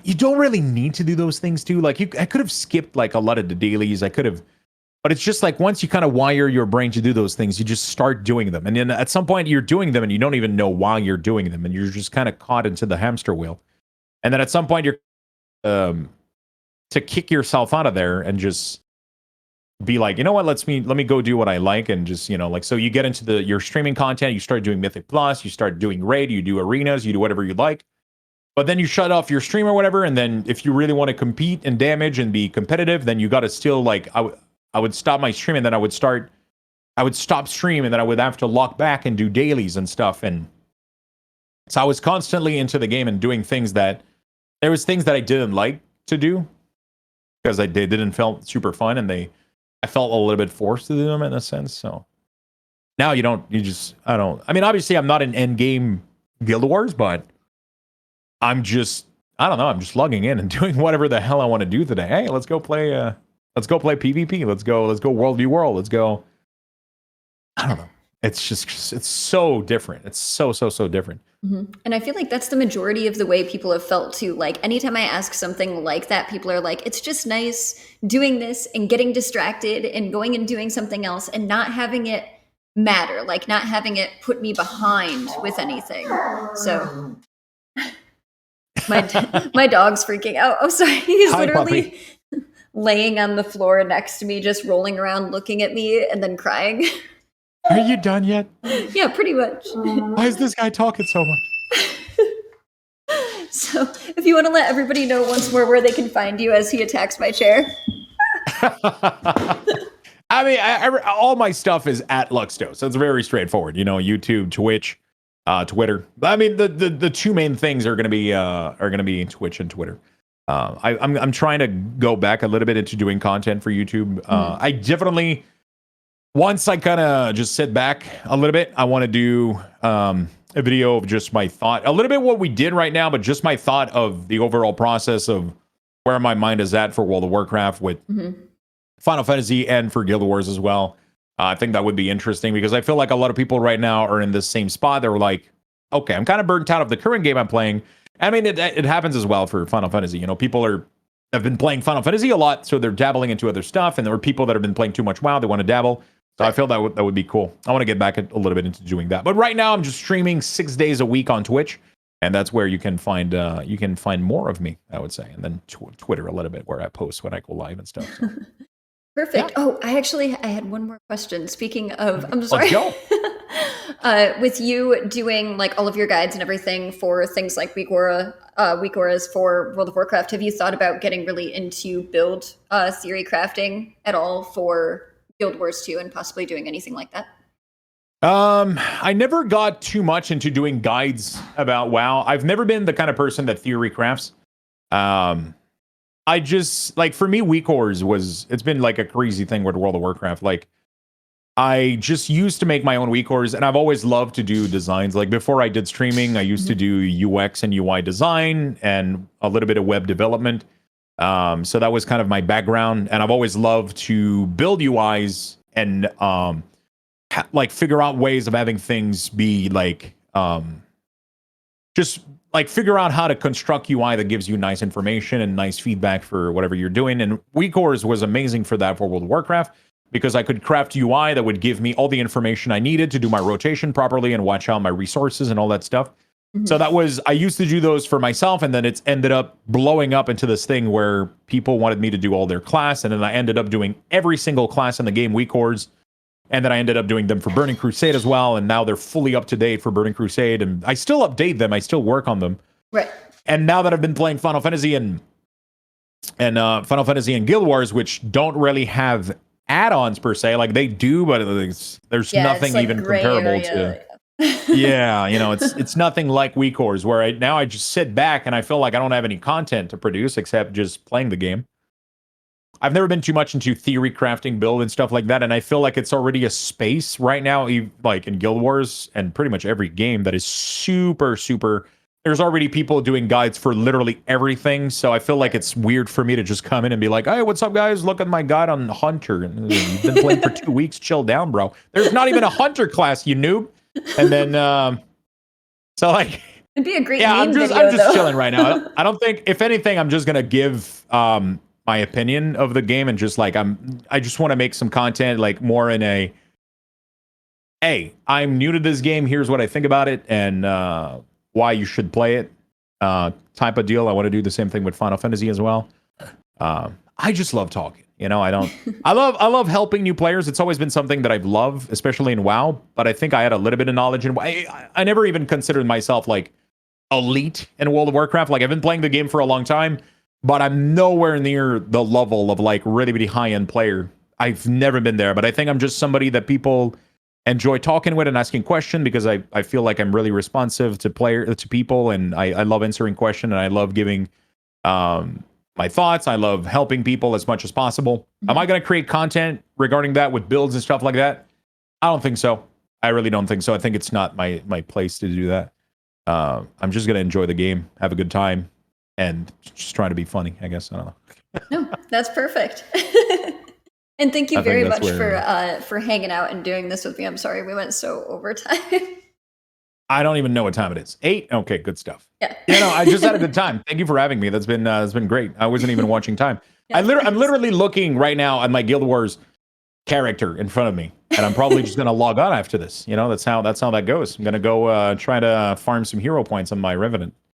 you don't really need to do those things too. Like I could have skipped like a lot of the dailies. But it's just like once you kind of wire your brain to do those things, you just start doing them. And then at some point you're doing them and you don't even know why you're doing them. And you're just kind of caught into the hamster wheel. And then at some point you're to kick yourself out of there and just be like, you know what, let me go do what I like, and just, you know, like, so you get into your streaming content, you start doing Mythic Plus, you start doing Raid, you do arenas, you do whatever you like, but then you shut off your stream or whatever, and then if you really want to compete and damage and be competitive, then you got to still like, I would stop my stream, and then I would stop stream, and then I would have to lock back and do dailies and stuff, and so I was constantly into the game and doing things that there was things that I didn't like to do because they didn't feel super fun, and I felt a little bit forced to do them in a sense. So now I mean, obviously I'm not in end game Guild Wars, but I'm just logging in and doing whatever the hell I want to do today. Hey, let's go play PvP. Let's go World v World. Let's go. I don't know. It's so different. It's so different. And I feel like that's the majority of the way people have felt too. Like anytime I ask something like that, people are like, it's just nice doing this and getting distracted and going and doing something else and not having it matter, like not having it put me behind with anything. So my dog's freaking out. Oh, sorry. He's literally laying on the floor next to me, just rolling around, looking at me and then crying. Are you done yet? Yeah, pretty much. Why is this guy talking so much? So, if you want to let everybody know once more where they can find you as he attacks my chair. I mean, all my stuff is at Luxthos, so it's very straightforward. You know, YouTube, Twitch, Twitter. I mean, the two main things are going to be Twitch and Twitter. I'm trying to go back a little bit into doing content for YouTube. I definitely, once I kind of just sit back a little bit, I want to do a video of just my thought, a little bit what we did right now, but just my thought of the overall process of where my mind is at for World of Warcraft with Final Fantasy and for Guild Wars as well. I think that would be interesting because I feel like a lot of people right now are in this same spot. They're like, okay, I'm kind of burnt out of the current game I'm playing. I mean, it happens as well for Final Fantasy. You know, people have been playing Final Fantasy a lot, so they're dabbling into other stuff. And there are people that have been playing too much WoW. They want to dabble. So I feel that would be cool. I want to get back a little bit into doing that. But right now, I'm just streaming 6 days a week on Twitch, and that's where you can find more of me, I would say, and then Twitter a little bit where I post when I go live and stuff. So. Perfect. Yeah. Oh, I had one more question. Speaking of, I'm sorry. Let's go. With you doing like all of your guides and everything for things like Weekoras for World of Warcraft, have you thought about getting really into build theory crafting at all for Guild Wars 2 and possibly doing anything like that? I never got too much into doing guides about WoW. I've never been the kind of person that theory crafts. I just, like, for me, Weekors it's been like a crazy thing with World of Warcraft. Like, I just used to make my own Weekors, and I've always loved to do designs. Like, before I did streaming, I used to do UX and UI design and a little bit of web development. So that was kind of my background, and I've always loved to build UIs and like figure out ways of having things be like just like figure out how to construct UI that gives you nice information and nice feedback for whatever you're doing. And Weekors was amazing for that for World of Warcraft because I could craft UI that would give me all the information I needed to do my rotation properly and watch out my resources and all that stuff. So I used to do those for myself, and then it's ended up blowing up into this thing where people wanted me to do all their class, and then I ended up doing every single class in the game Weekors, and then I ended up doing them for Burning Crusade as well, and now they're fully up to date for Burning Crusade, and I still update them, I still work on them. Right. And now that I've been playing Final Fantasy and Guild Wars, which don't really have add-ons per se, like they do, but there's nothing like even comparable area. To. Yeah, you know, it's nothing like Weekors, where I just sit back and I feel like I don't have any content to produce except just playing the game. I've never been too much into theory crafting, build and stuff like that, and I feel like it's already a space right now, like in Guild Wars and pretty much every game, that is super. There's already people doing guides for literally everything, so I feel like it's weird for me to just come in and be like, "Hey, what's up, guys? Look at my guide on Hunter. And you've been playing for 2 weeks. Chill down, bro. There's not even a Hunter class, you noob." And then, so like, it'd be a great. Yeah, I'm just chilling right now. I don't think, if anything, I'm just gonna give my opinion of the game and just like I just want to make some content like more in a, hey, I'm new to this game. Here's what I think about it and why you should play it type of deal. I want to do the same thing with Final Fantasy as well. I just love talking. You know, I love helping new players. It's always been something that I've loved, especially in WoW, but I think I had a little bit of knowledge in I never even considered myself like elite in World of Warcraft. Like, I've been playing the game for a long time, but I'm nowhere near the level of like really high-end player. I've never been there, but I think I'm just somebody that people enjoy talking with and asking questions because I feel like I'm really responsive to people, and I love answering questions, and I love giving my thoughts. I love helping people as much as possible. Am I going to create content regarding that with builds and stuff like that? I don't think so. I really don't think so. I think it's not my place to do that. I'm just going to enjoy the game, have a good time, and just trying to be funny, I guess. I don't know. No, that's perfect. And thank you very much for hanging out and doing this with me. I'm sorry we went so overtime. I don't even know what time it is. 8? Okay, good stuff. Yeah. You know, I just had a good time. Thank you for having me. It's been great. I wasn't even watching time. Yeah, I'm literally looking right now at my Guild Wars character in front of me, and I'm probably just going to log on after this. You know, that's how that goes. I'm going to go try to farm some hero points on my Revenant.